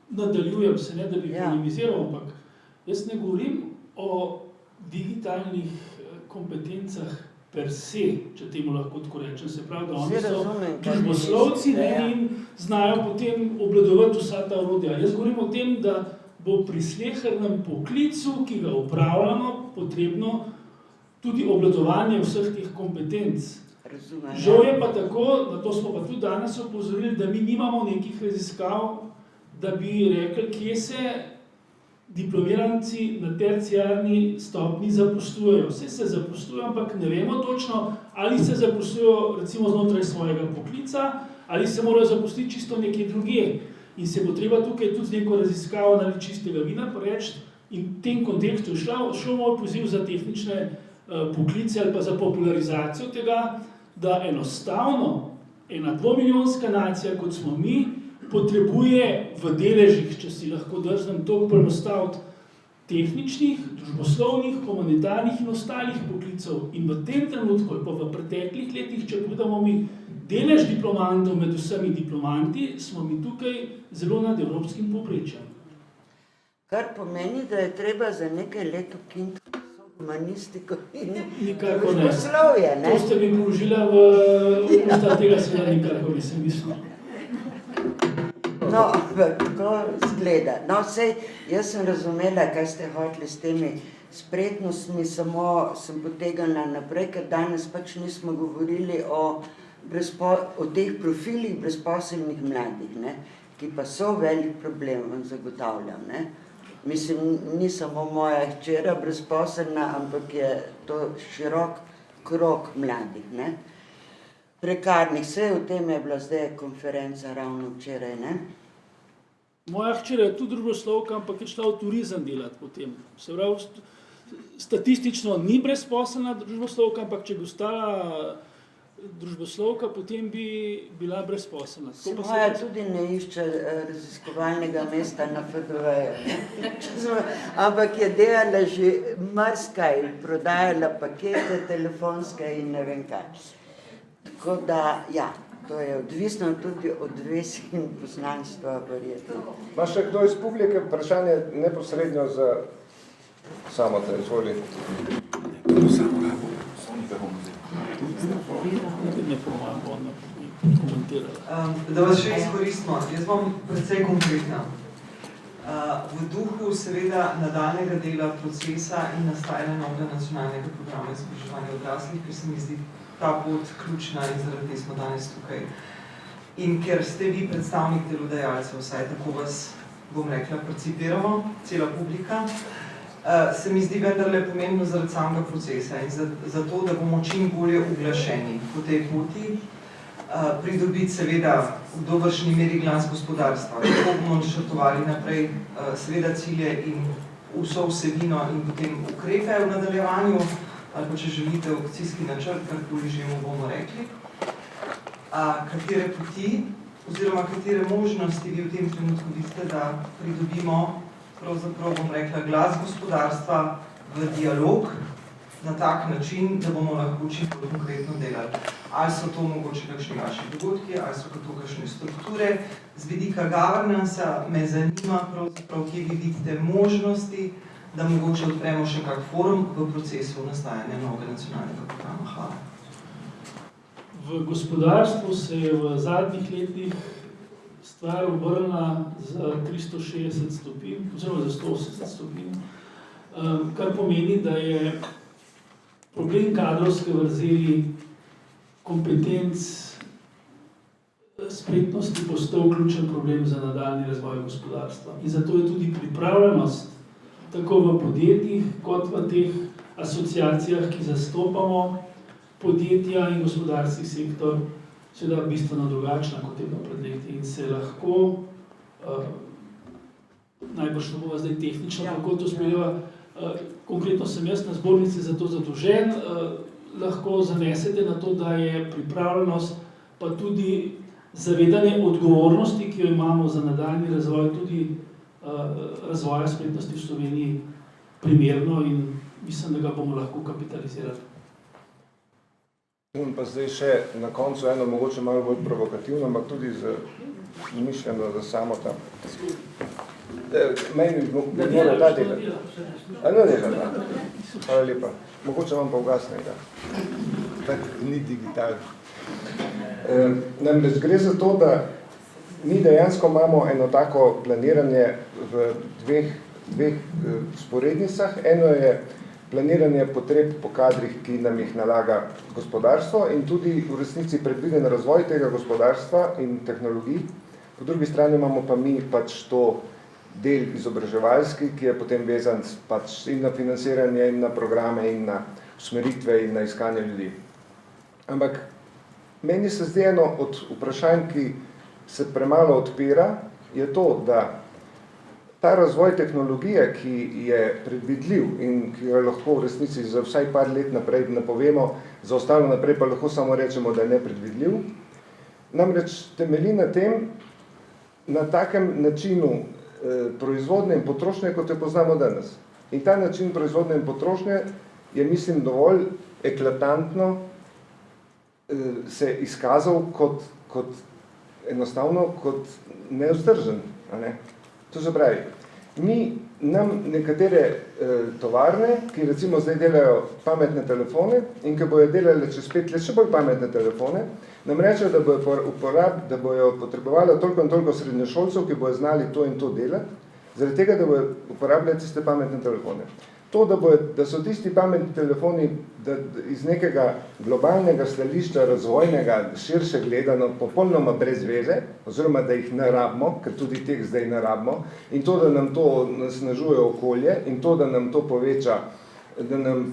[SPEAKER 2] nadaljujem se, ne, da bi polemiziral, ampak jaz ne govorim o digitalnih kompetencah per se, če temu lahko tako rečem, se pravi, da oni so družboslovci, ne, in znajo potem obvladovati vsa ta orodja. Jaz govorim o tem, da bo pri slehernem poklicu, ki ga upravljamo, potrebno tudi obvladovanje vseh teh kompetenc. Žal je pa tako, na to smo pa tudi danes opozorili, da mi nimamo nekih raziskav, da bi rekli, kje se diplomiranci na terciarni stopnji zaposlujejo. Vse se zaposlujejo, ampak ne vemo točno, ali se zaposlujejo recimo znotraj svojega poklica, ali se morajo zaposliti čisto nekje drugje. In se bo treba tukaj tudi z neko raziskavo ali čistega vina poreči. In v tem kontekstu je šel moj poziv za tehnične poklice ali pa za popularizacijo tega, da enostavno ena 2-milijonska nacija, kot smo mi, potrebuje v deležih, če si lahko drznem toliko poenostaviti, tehničnih, družboslovnih, humanitarnih in ostalih poklicev. In v tem trenutku, pa v preteklih letih, če gledamo mi delež diplomantov med vsemi diplomanti, smo mi tukaj zelo nad evropskim povprečjem.
[SPEAKER 6] Kar pomeni, da je treba za nekaj let ukiniti humanistiko in
[SPEAKER 2] družboslovje,
[SPEAKER 6] ne?
[SPEAKER 2] To ste mi položila v usta, tega seveda nikakor nisem mislil.
[SPEAKER 6] No, tako zgleda. No, sej, jaz sem razumela, kaj ste hoteli s temi spretnostmi, samo sem potegnila naprej, ker danes pač nismo govorili o teh profilih brezposelnih mladih, ne, ki pa so velik problem, vam zagotavljam, ne. Mislim, ni samo moja hčera brezposelna, ampak je to širok krog mladih, ne. Prekarnih, vse o tem je bila zdaj konferenca ravno včeraj, ne.
[SPEAKER 2] Moja hčera je tudi družboslovka, ampak je šla v turizem delati potem. Se pravi, statistično ni brezposelna družboslovka, ampak če bi ostala družboslovka, potem bi bila brezposelna.
[SPEAKER 6] Se moja tudi ne išče raziskovalnega mesta na FDV-ju, ampak je delala že marsikaj, prodajala pakete telefonske in ne vem kaj. Tako da, ja, to je odvisno tudi od vesti in poznanstva verjetno.
[SPEAKER 1] Ma še kdo iz publike vprašanje neposredno za samo te, izvoli.
[SPEAKER 7] Da vas še izkoristimo, jaz bom precej konkretna. V duhu seveda nadaljnjega dela procesa in nastajanja novega nacionalnega programa izobraževanja odraslih, ker se mi zdi ta pot ključna in zaradi te smo danes tukaj. In ker ste vi predstavnik delodajalcev, vsaj tako vas, bom rekla, percipiramo, cela publika, se mi zdi vendarle pomembno zaradi samega procesa in zato, da bomo čim bolje uglašeni po tej poti, pridobiti seveda v dobršni meri glas gospodarstva, kako bomo načrtovali naprej seveda cilje in vso vsebino in potem ukrepe v nadaljevanju, ali pa če želite akcijski načrt, karkoli že mu bomo rekli, katere poti oziroma katere možnosti vi v tem trenutku vidite, da pridobimo pravzaprav, bom rekla, glas gospodarstva v dialog na tak način, da bomo lahko čim bolj konkretno delali. Ali so to mogoče kakšni vaši dogodki, ali so to kakšne strukture. Z vidika governance me zanima pravzaprav, kje vi vidite možnosti, da mogoče odpremo še kak forum v procesu nastajanja novega nacionalnega programa. Hvala.
[SPEAKER 2] V gospodarstvu se je v zadnjih letih stvar obrnila za 360 stopinj, oziroma za 180 stopinj, kar pomeni, da je problem kadrovske vrzeli, kompetenc, spretnosti postal ključen problem za nadaljnji razvoj gospodarstva. In zato je tudi pripravljenost tako v podjetjih, kot v teh asociacijah, ki zastopamo podjetja in gospodarski sektor, seveda bistveno drugačna, kot je bilo pred leti in se lahko, najbrž ne bova zdaj tehnično, kako to speljava, konkretno sem jaz na zbornici za to zadolžen, lahko zanesete na to, da je pripravljenost, pa tudi zavedanje odgovornosti, ki jo imamo za nadaljnji razvoj, tudi razvoja spretnosti v Sloveniji primerno in mislim, da ga bomo lahko kapitalizirali.
[SPEAKER 1] Pa zdaj še na koncu eno mogoče malo bolj provokativno, ampak tudi mišljeno za samo tam. Meni bi mora ta delati. No, delati. Hvala lepa. Mogoče vam pa ugasnega. Tak ni digital. Namreč gre za to, da mi dejansko imamo eno tako planiranje v dveh sporednicah. Eno je planiranje potreb po kadrih, ki nam jih nalaga gospodarstvo in tudi v resnici predviden razvoj tega gospodarstva in tehnologij. Po drugi strani imamo pa mi pač to del izobraževalski, ki je potem vezan pač in na financiranje, in na programe, in na usmeritve, in na iskanje ljudi. Ampak meni se zdi eno od vprašanj, ki se premalo odpira, je to, da ta razvoj tehnologije, ki je predvidljiv in ki jo lahko v resnici za vsaj par let naprej napovemo, za ostalo naprej pa lahko samo rečemo, da je nepredvidljiv, namreč temelji na tem, na takem načinu proizvodne in potrošnje, kot jo poznamo danes. In ta način proizvodne in potrošnje je, mislim, dovolj eklatantno se izkazal kot enostavno kot nevzdržen. To se pravi, nam nekatere tovarne, ki recimo zdaj delajo pametne telefone in ki bojo delali čez 5 let še bolj pametne telefone, nam rečejo, da bojo potrebovali toliko in toliko srednješolcev, ki bojo znali to in to delati, zaradi tega, da bojo uporabljali tiste pametne telefone. To, da so tisti pametni telefoni iz nekega globalnega stališča razvojnega, širše gledano, popolnoma brez veze, oziroma da jih ne rabimo, ker tudi teh zdaj ne rabimo, in to, da nam to nasnažuje okolje, in to, da nam to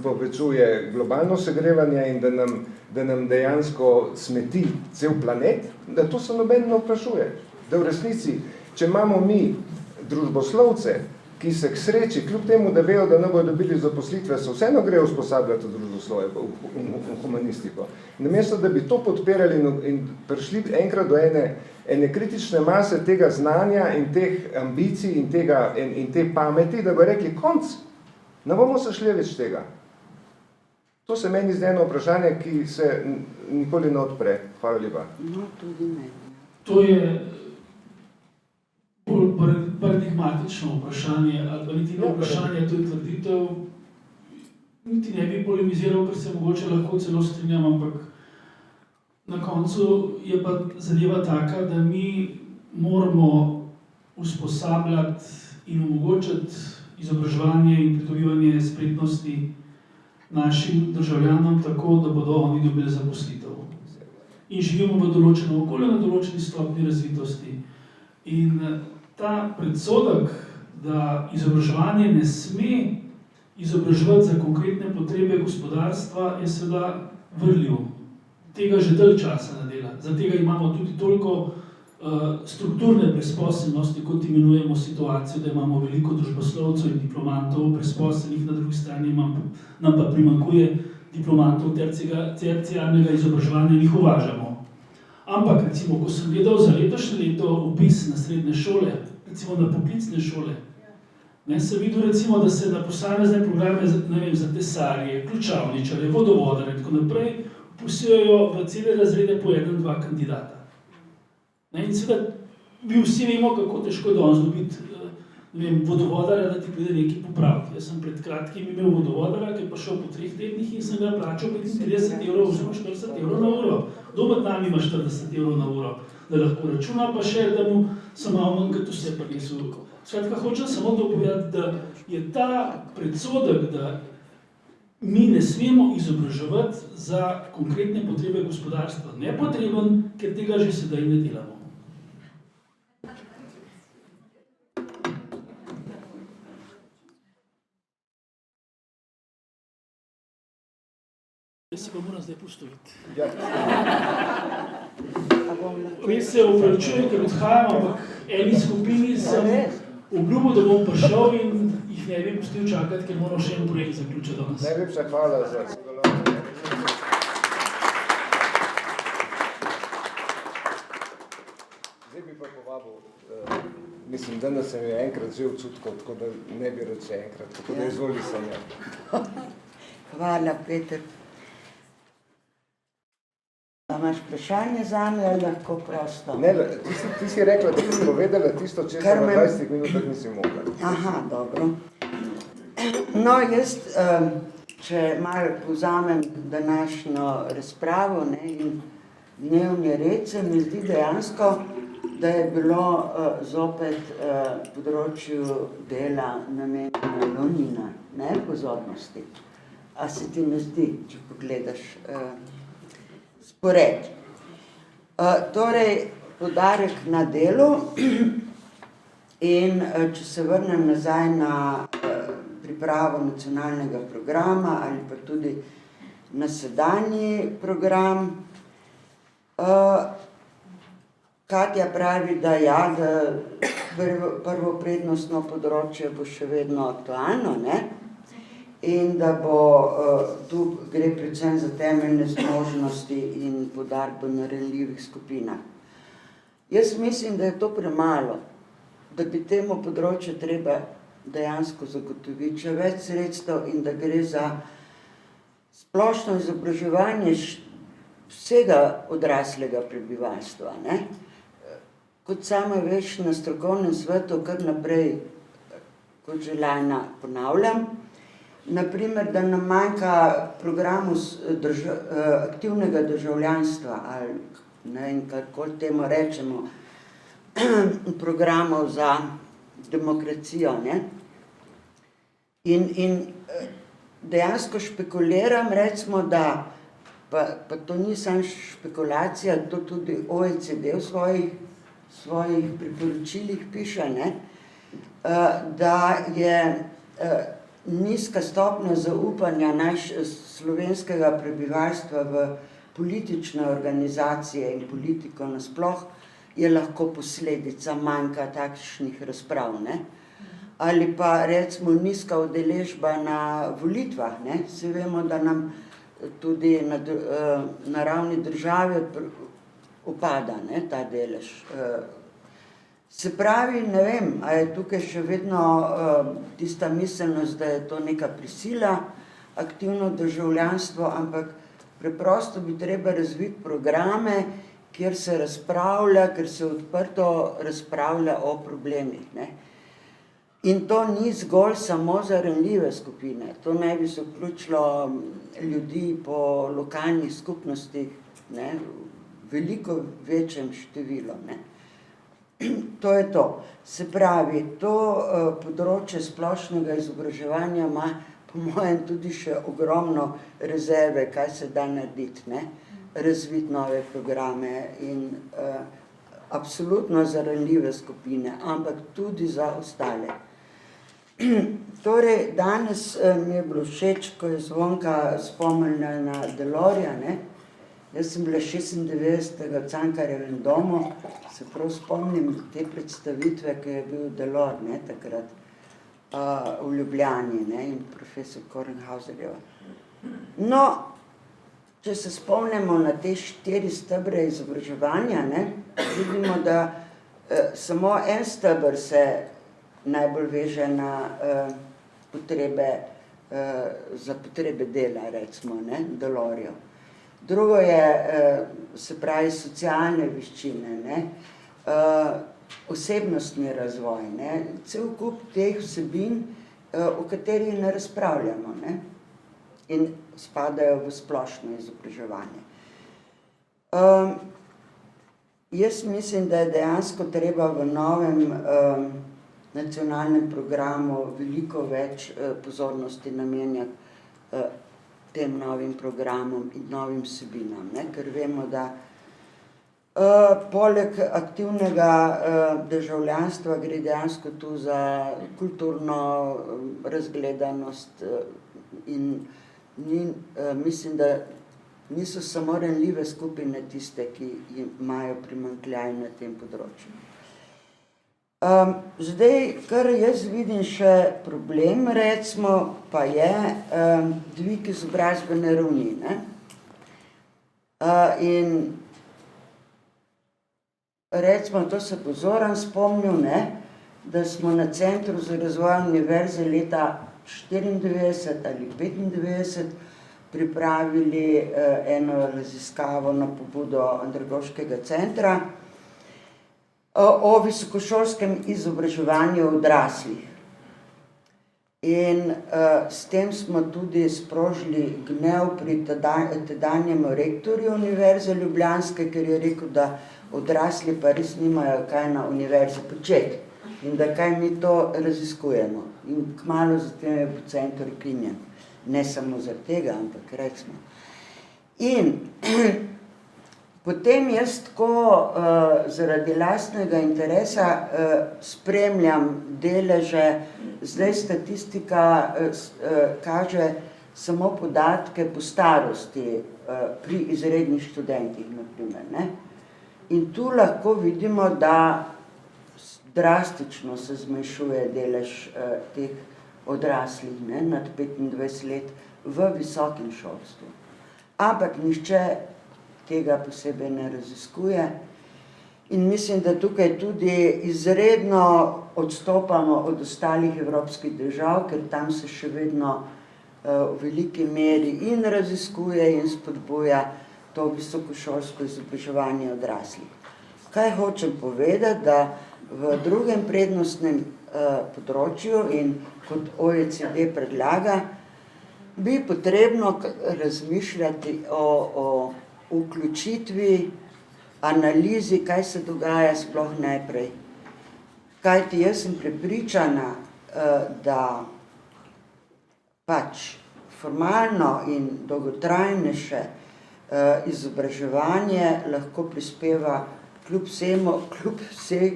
[SPEAKER 1] povečuje globalno segrevanje in da nam dejansko smeti cel planet, da to se noben ne vprašuje. Da v resnici, če imamo mi družboslovce, ki se k sreči, kljub temu, da vejo, da ne bodo dobili zaposlitve, so vseeno grejo usposabljati v družboslovje, v humanistiko. Namesto, da bi to podpirali in prišli enkrat do ene kritične mase tega znanja in teh ambicij in te pameti, da bi rekli, konc, ne bomo se šli več tega. To se meni zdi eno vprašanje, ki se nikoli ne odpre. Hvala lepa.
[SPEAKER 6] No, tudi meni.
[SPEAKER 2] To je bolj paradigmatično vprašanje, ali pa niti ne vprašanje, to je trditev, niti ne bi polemiziral, ker se mogoče lahko celo strinjam, ampak na koncu je pa zadeva taka, da mi moramo usposabljati in omogočati izobraževanje in pridobivanje spretnosti našim državljanom tako, da bodo oni dobili zaposlitev. In živimo v določenem okolju, na določeni stopni razvitosti. In ta predsodek, da izobraževanje ne sme izobraževati za konkretne potrebe gospodarstva, je seveda vrljiv. Tega že dalj časa ne dela. Zaradi tega imamo tudi toliko strukturne brezposelnosti, kot imenujemo situacijo, da imamo veliko družboslovcev in diplomantov brezposelnih, na drugi strani nam pa primanjkuje diplomantov terciarnega izobraževanja in jih uvažamo. Ampak, recimo, ko sem gledal za letošnje leto vpis na srednje šole, recimo na poklicne šole, sem videl, recimo, da se na posamezne programe za tesarje, ključavničarje, vodovodare in tako naprej vpisujejo v cele razrede po 1-2 kandidata. In seveda, mi vsi vemo, kako težko je danes dobiti vodovodarja, da ti pride nekaj popraviti. Jaz sem pred kratkim imel vodovodarja, ki je pa šel po 3 tednih in sem ga plačal 35 evrov oziroma 40 evrov na uro. Kdo med nami ima 40 evrov na uro, da lahko računa, pa še, da mu sem malo manj kot vse prinesel. Skratka, hočem samo to povedati, da je ta predsodek, da mi ne smemo izobraževati za konkretne potrebe gospodarstva nepotreben, ker tega že sedaj ne delamo. Jaz se pa moram zdaj postoviti.
[SPEAKER 1] Ja.
[SPEAKER 2] Res se upravičujem, ker odhajam, ampak eni skupini sem obljubil, da bom prišel in jih ne bi pustil čakati, ker moram še en projekt zaključiti danes.
[SPEAKER 1] Najlepša hvala za sodelovanje. Zdaj bi pa povabil, mislim, danes sem jo enkrat že občutkal, tako da ne bi rad še enkrat, tako da izvoli Sonja.
[SPEAKER 6] Hvala, Peter. A imaš vprašanje zame ali lahko prosto?
[SPEAKER 1] Ne, ti si rekla, da si povedala tisto, če sem v 20 minutah nisi mogla.
[SPEAKER 6] Aha, dobro. No, jaz, če malo povzamem današnjo razpravo in dnevni red, se mi zdi dejansko, da je bilo zopet področju dela namenjena lunina, pozornosti. A se ti ne zdi, če pogledaš spored. Torej, poudarek na delu in če se vrnem nazaj na pripravo nacionalnega programa ali pa tudi na sedanji program, Katja pravi, da da prvo prednostno področje bo še vedno aktualno, in da bo tu gre predvsem za temeljne zmožnosti in poudarek na ranljivih skupinah. Jaz mislim, da je to premalo, da bi temu področju treba dejansko zagotoviti še več sredstev in da gre za splošno izobraževanje vsega odraslega prebivalstva. Kot sama veš, na strokovnem svetu kar naprej, kot že lani ponavljam, naprimer, da nam manjka programu aktivnega državljanstva ali kako temu rečemo, programov za demokracijo. In dejansko špekuliram, recimo, da, pa to ni samo špekulacija, to tudi OECD v svojih priporočilih piše, da je nizka stopnja zaupanja slovenskega prebivalstva v politične organizacije in politiko nasploh je lahko posledica manjka takšnih razprav. ali pa recimo nizka udeležba na volitvah, ne. Saj vemo, da nam tudi na ravni države upada, ne, ta delež. Se pravi, ne vem, a je tukaj še vedno tista miselnost, da je to neka prisila, aktivno državljanstvo, ampak preprosto bi treba razviti programe, kjer se razpravlja, ker se odprto razpravlja o problemih, ne. In to ni zgolj samo za ranljive skupine, to naj bi se vključilo ljudi po lokalnih skupnostih, ne, veliko večjem številu, ne. To je to. Se pravi, to področje splošnega izobraževanja ima po mojem tudi še ogromno rezerve, kaj se da narediti, ne. Razviti nove programe in absolutno za ranljive skupine, ampak tudi za ostale. Torej, danes mi je bilo všeč, ko je Zvonka spomnila na Delorja, ne. Jaz sem bila 96. v Cankarjevem domu, se prav spomnim te predstavitve, ko je bil Delor, ne, takrat v Ljubljani, ne, in profesor Kornhauserjeva. No, če se spomnimo na te 4 stebre izobraževanja, ne, vidimo, da samo en steber se najbolj veže na potrebe, za potrebe dela, recimo, ne, Delorjev. Drugo je, se pravi, socialne veščine, ne, osebnostni razvoj, ne, cel kup teh vsebin, o katerih ne razpravljamo, ne, in spadajo v splošno izobraževanje. Jaz mislim, da je dejansko treba v novem nacionalnem programu veliko več pozornosti namenjati tem novim programom in novim vsebinam, ne, ker vemo, da poleg aktivnega državljanstva gre dejansko tu za kulturno razgledanost in mislim, da niso samo ranljive skupine tiste, ki imajo primanjkljaj na tem področju. Zdaj, kar jaz vidim še problem, recimo, pa je dvig izobrazbene ravni, ne. In recimo, to se bo Zoran spomnil, ne, da smo na Centru za razvoj univerze leta 94 ali 95 pripravili eno raziskavo na pobudo Andragoškega centra o visokošolskem izobraževanju odraslih. In s tem smo tudi sprožili gnev pri tedanjemu rektorju Univerze ljubljanske, ker je rekel, da odrasli pa res nimajo kaj na univerzi početi in da kaj mi to raziskujemo. In kmalu zatem je bil center ukinjen. Ne samo zaradi tega, ampak recimo. In potem jaz tako zaradi lastnega interesa spremljam deleže, zdaj statistika kaže samo podatke po starosti pri izrednih študentih, na primer, ne. In tu lahko vidimo, da drastično se zmanjšuje delež teh odraslih, ne, nad 25 let v visokem šolstvu. Ampak nihče tega posebej ne raziskuje in mislim, da tukaj tudi izredno odstopamo od ostalih evropskih držav, ker tam se še vedno v veliki meri in raziskuje in spodbuja to visokošolsko izobraževanje odraslih. Kaj hočem povedati, da v drugem prednostnem področju in kot OECD predlaga, bi potrebno razmišljati o vključitvi, analizi, kaj se dogaja sploh najprej. Kajti jaz sem prepričana, da pač formalno in dolgotrajnejše izobraževanje lahko prispeva kljub vseh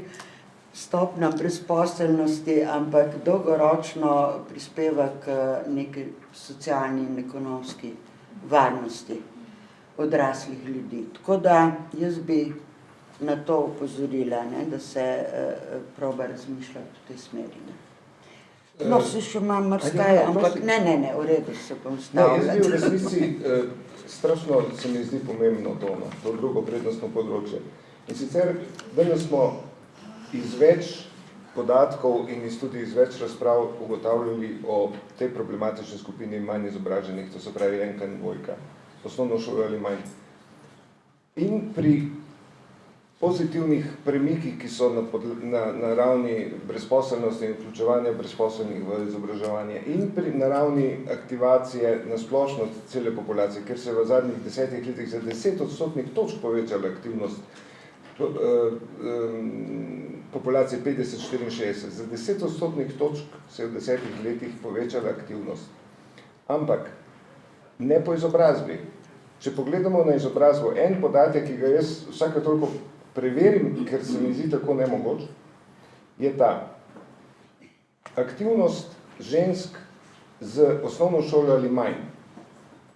[SPEAKER 6] stopnjam brezposelnosti, ampak dolgoročno prispeva k neki socialni in ekonomski varnosti odraslih ljudi. Tako da jaz bi na to opozorila, ne, da se proba razmišljati v tej smeri. Ne. No, se še imam mrstaje, ampak ne, v redu se bom
[SPEAKER 1] Jaz bi v
[SPEAKER 6] stavljati.
[SPEAKER 1] resnici, strašno se mi zdi pomembno to drugo prednostno področje. In sicer danes smo iz več podatkov in tudi iz več razprav ugotavljali o tej problematični skupini manj izobraženih, to se pravi enka in dvojka, osnovno šolo ali manj. In pri pozitivnih premikih, ki so na ravni brezposelnosti in vključevanja brezposelnih v izobraževanje in na ravni aktivacije na splošno cele populacije, ker se je v zadnjih 10 letih za 10 odstotnih točk povečala aktivnost populacije 50-64. Za 10 odstotnih točk se je v 10 letih povečala aktivnost. Ampak ne po izobrazbi. Če pogledamo na izobrazbo, en podatek, ki ga jaz vsake toliko preverim, ker se mi zdi tako nemogoč, je ta aktivnost žensk z osnovno šolo ali manj,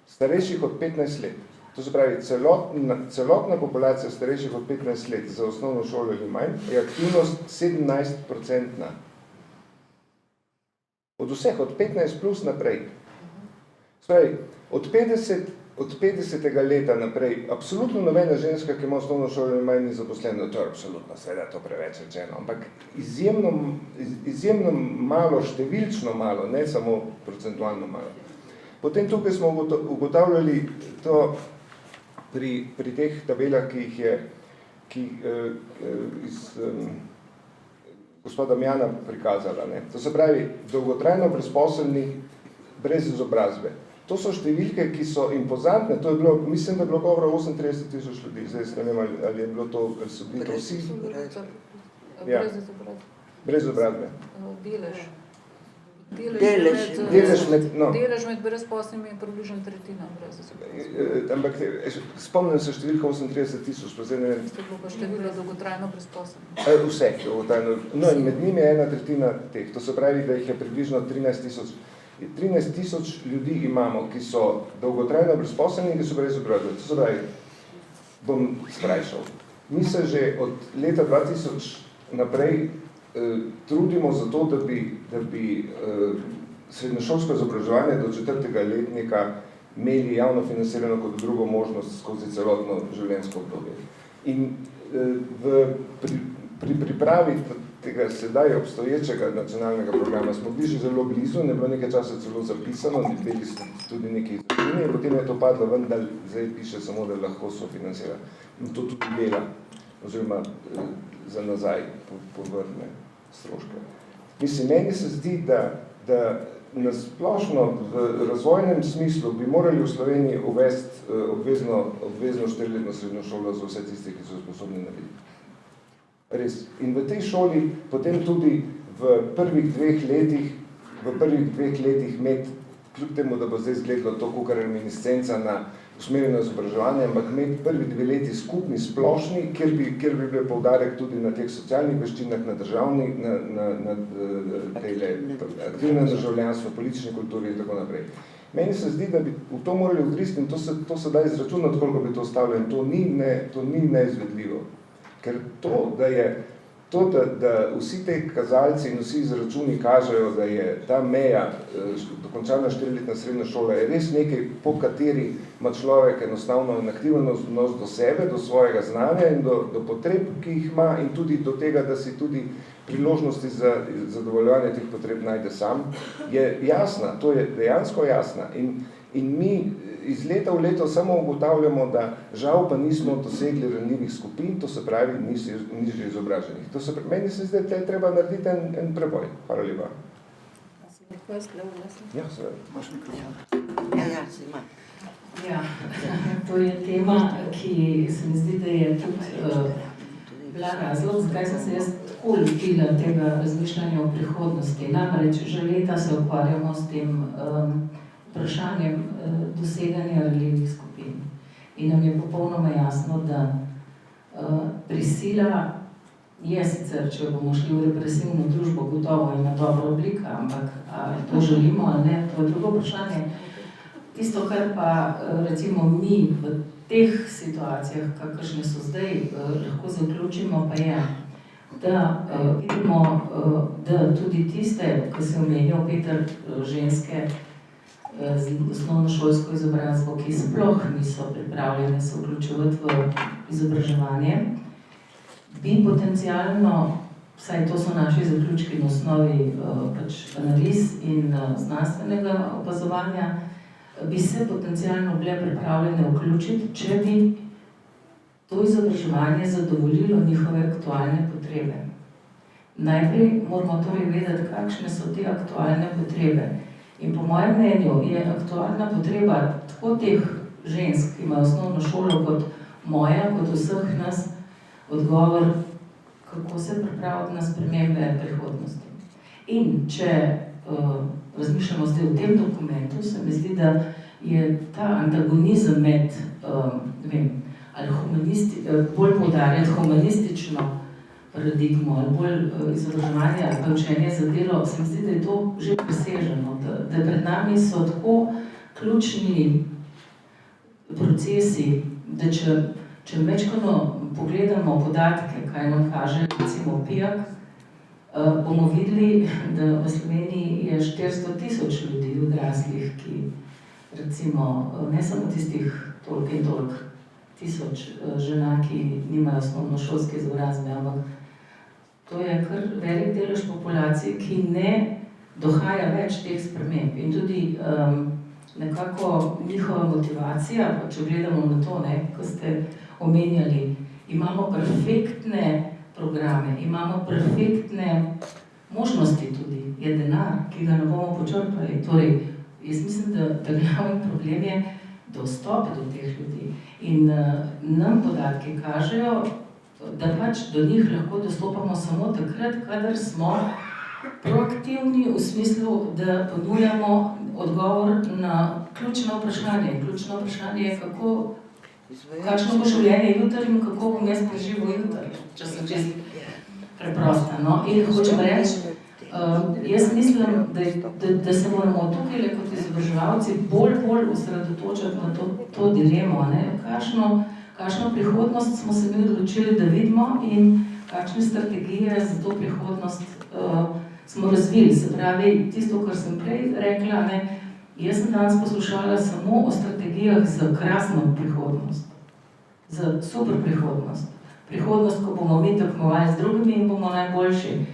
[SPEAKER 1] starejših od 15 let. To se pravi, celotna populacija starejših od 15 let za osnovno šolo ali manj je aktivnost 17%. Od vseh, od 15 plus naprej. Se pravi, od 50. leta naprej, absolutno nobena ženska, ki ima osnovno šolo ali manj, ni zaposlena, to je absolutno, seveda to preveč rečeno, ampak izjemno malo, številčno malo, ne samo procentualno malo. Potem tukaj smo ugotavljali to pri teh tabelah, ki iz gospoda Damjana prikazala. Ne. To se pravi, dolgotrajno brezposelnih brez izobrazbe. To so številke, ki so impozantne. To je bilo, mislim, da je bilo govora 38,000 ljudi. Zdaj ne vem, ali je bilo to, ali so bili to vsi. Brez izobrazbe.
[SPEAKER 4] Delež med brezposelnimi je približno tretjina brez izobrazbe.
[SPEAKER 1] Ampak spomnim se številka 38,000, pa zdaj ne vem.
[SPEAKER 4] To je bilo pa število dolgotrajno brezposelnih.
[SPEAKER 1] Vse, dolgotrajno. No in med njimi je ena tretjina teh. To se pravi, da jih je približno 13,000. 13,000 ljudi imamo, ki so dolgotrajno brezposelni in ki so brez izobrazbe. To se pravi, bom skrajšal. Mi se že od leta 2000 naprej trudimo za to, da bi srednješolsko izobraževanje do 4. letnika imeli javno financirano kot drugo možnost skozi celotno življenjsko obdobje. In pri pripravi tega sedaj obstoječega nacionalnega programa smo bili že zelo blizu, ne bilo nekaj časa celo zapisano, bili so tudi neki izračuni in potem je to padlo ven, da zdaj piše samo, da lahko sofinancira. In to tudi dela, oziroma za nazaj povrne stroške. Mislim, meni se zdi, da nasplošno v razvojnem smislu bi morali v Sloveniji uvesti obvezno 4-letno srednjo šolo za vse tiste, ki so sposobni narediti. Res. In v tej šoli potem tudi v prvih dveh letih imeti, kljub temu, da bo zdaj izgledalo to kakor reminiscenca na usmerjeno izobraževanje, ampak imeti prvi 2 leti skupni, splošni, kjer bi bil poudarek tudi na teh socialnih veščinah, na državni, na aktivnem državljanstvu, politični kulturi in tako naprej. Meni se zdi, da bi v to morali odrist in to se da izračunati, koliko bi to ostalo in to ni neizvedljivo. Ker da vsi te kazalci in vsi izračuni kažejo, da je ta meja dokončana 4-letna srednja šola je res nekaj, po kateri ima človek enostavno aktiven odnos do sebe, do svojega znanja in do potreb, ki jih ima in tudi do tega, da si tudi priložnosti za zadovoljevanje teh potreb najde sam, je jasna, to je dejansko jasna. In mi iz leta v leto samo ugotavljamo, da žal pa nismo dosegli ranljivih skupin, to se pravi nižje izobraženih. Meni se zdi, da je treba narediti en preboj. Hvala lepa. Ja, seveda.
[SPEAKER 6] Ja, se ima.
[SPEAKER 3] Ja, to je tema, ki se mi zdi, da je tudi bila razlog, zakaj sem se jaz tako lotila tega razmišljanja o prihodnosti. Namreč že leta se ukvarjamo s tem vprašanjem doseganja ranljivih skupin. In nam je popolnoma jasno, da prisila je sicer, če bomo šli v represivno družbo, gotovo ena dobra oblika, ampak to želimo ali ne, to je drugo vprašanje. Tisto, kar pa recimo mi v teh situacijah, kakršne so zdaj, lahko zaključimo, pa je, da vidimo, da tudi tiste, ki se omenjal Peter, ženske z osnovnošolsko izobrazbo, ki sploh niso pripravljene se vključevati v izobraževanje, bi potencialno, vsaj to so naši zaključki na osnovi analiz in znanstvenega opazovanja, bi se potencialno bile pripravljene vključiti, če bi to izobraževanje zadovoljilo njihove aktualne potrebe. Najprej moramo torej vedeti, kakšne so te aktualne potrebe. In po mojem mnenju je aktualna potreba tako teh žensk, ki imajo osnovno šolo, kot moja, kot vseh nas, odgovor, kako se pripraviti na spremembe prihodnosti. In če razmišljamo zdaj v tem dokumentu, se mi zdi, da je ta antagonizem med, ali bolj poudarjati humanistično paradigmo, ali bolj izobraževanje ali pa učenje za delo, se mi zdi, da je to že preseženo, da pred nami so tako ključni procesi, da če večkrat pogledamo podatke, kaj nam kaže recimo PIAK, bomo videli, da v Sloveniji je 400.000 ljudi odraslih, ki recimo, ne samo tistih toliko in toliko tisoč žena, ki nimajo osnovnošolske izobrazbe, ampak to je kar velik delež populacije, ki ne dohaja več teh sprememb. In tudi nekako njihova motivacija, pa če gledamo na to, ko ste omenjali, imamo perfektne programe, imamo perfektne možnosti tudi, je denar, ki ga ne bomo počrpali. Torej, jaz mislim, da glavni problem je dostop do teh ljudi. In nam podatki kažejo, da do njih lahko dostopamo samo takrat, kadar smo proaktivni v smislu, da ponujamo odgovor na ključno vprašanje. Ključno vprašanje je, kakšno bo življenje jutri in kako bom jaz preživel jutri, če sem čisto preprosta. In hočem reči, jaz mislim, da se moramo tukaj kot izobraževalci bolj osredotočiti na to dilemo, kakšno prihodnost smo se mi odločili, da vidimo in kakšne strategije za to prihodnost smo razvili. Se pravi, tisto, kar sem prej rekla, jaz sem danes poslušala samo o strategijah za krasno prihodnost, za super prihodnost. Prihodnost, ko bomo mi tekmovali z drugimi in bomo najboljši.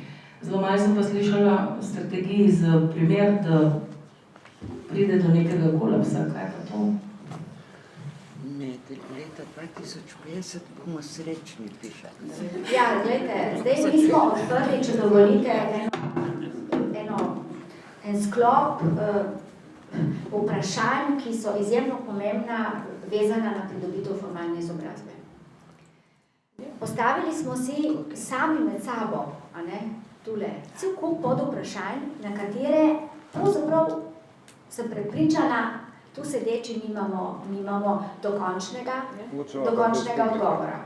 [SPEAKER 3] Zelo malo sem pa slišala strategiji za primer, da pride do nekega kolapsa. Kaj pa to?
[SPEAKER 6] Ne, leta 2050 bomo srečni, piše.
[SPEAKER 5] Ja, gledajte, zdaj mi smo odprli, če dovolite, en sklop vprašanj, ki so izjemno pomembna, vezana na pridobitev formalne izobrazbe. Postavili smo si sami med sabo, tule, cel kup podvprašanj, na katere pravzaprav sem prepričana, tu sedeči nimamo dokončnega odgovora.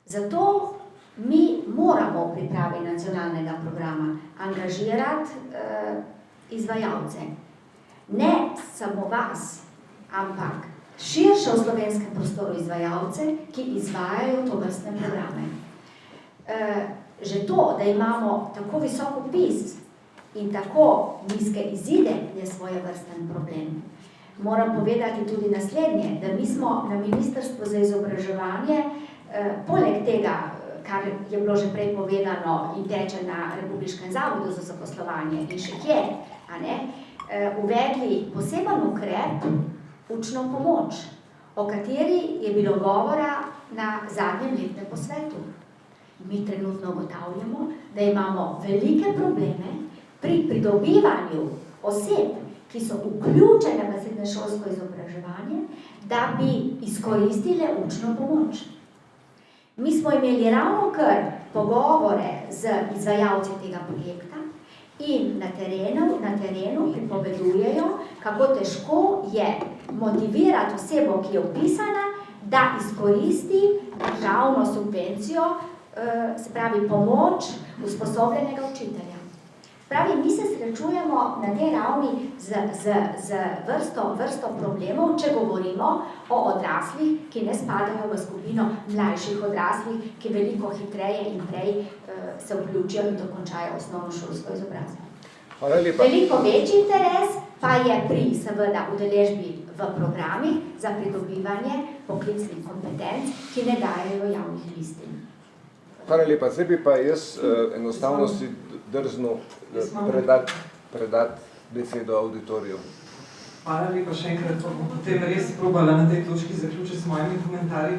[SPEAKER 5] Zato mi moramo v pripravi nacionalnega programa angažirati izvajalce. Ne samo vas, ampak širše v slovenskem prostoru izvajalce, ki izvajajo tovrstne programe. Že to, da imamo tako visok vpis in tako nizke izide, je svojevrsten problem. Moram povedati tudi naslednje, da mi smo na Ministrstvu za izobraževanje, poleg tega, kar je bilo že prej povedano in teče na Republiškem zavodu za zaposlovanje in še kje, uvedli poseben ukrep, učno pomoč, o kateri je bilo govora na zadnjem letnem posvetu. Mi trenutno ugotavljamo, da imamo velike probleme pri pridobivanju oseb, ki so vključene v srednješolsko izobraževanje, da bi izkoristile učno pomoč. Mi smo imeli ravno kar pogovore z izvajalci tega projekta in na terenu pripovedujejo, kako težko je motivirati osebo, ki je vpisana, da izkoristi državno subvencijo, se pravi pomoč usposobljenega učitelja. Spravi, mi se srečujemo na tej ravni z vrsto problemov, če govorimo o odraslih, ki ne spadajo v skupino mlajših odraslih, ki veliko hitreje in prej se vključijo in dokončajo osnovno šolsko izobrazbo.
[SPEAKER 1] Hvala lepa.
[SPEAKER 5] Veliko večji interes pa je pri seveda udeležbi v programih za pridobivanje poklicnih kompetenc, ki ne dajejo javnih listin.
[SPEAKER 1] Hvala lepa. Zdaj bi pa jaz enostavno si drznil predati besedo auditoriju.
[SPEAKER 7] Hvala lepa še enkrat, potem res probala na tej točki zaključiti s mojimi komentarji,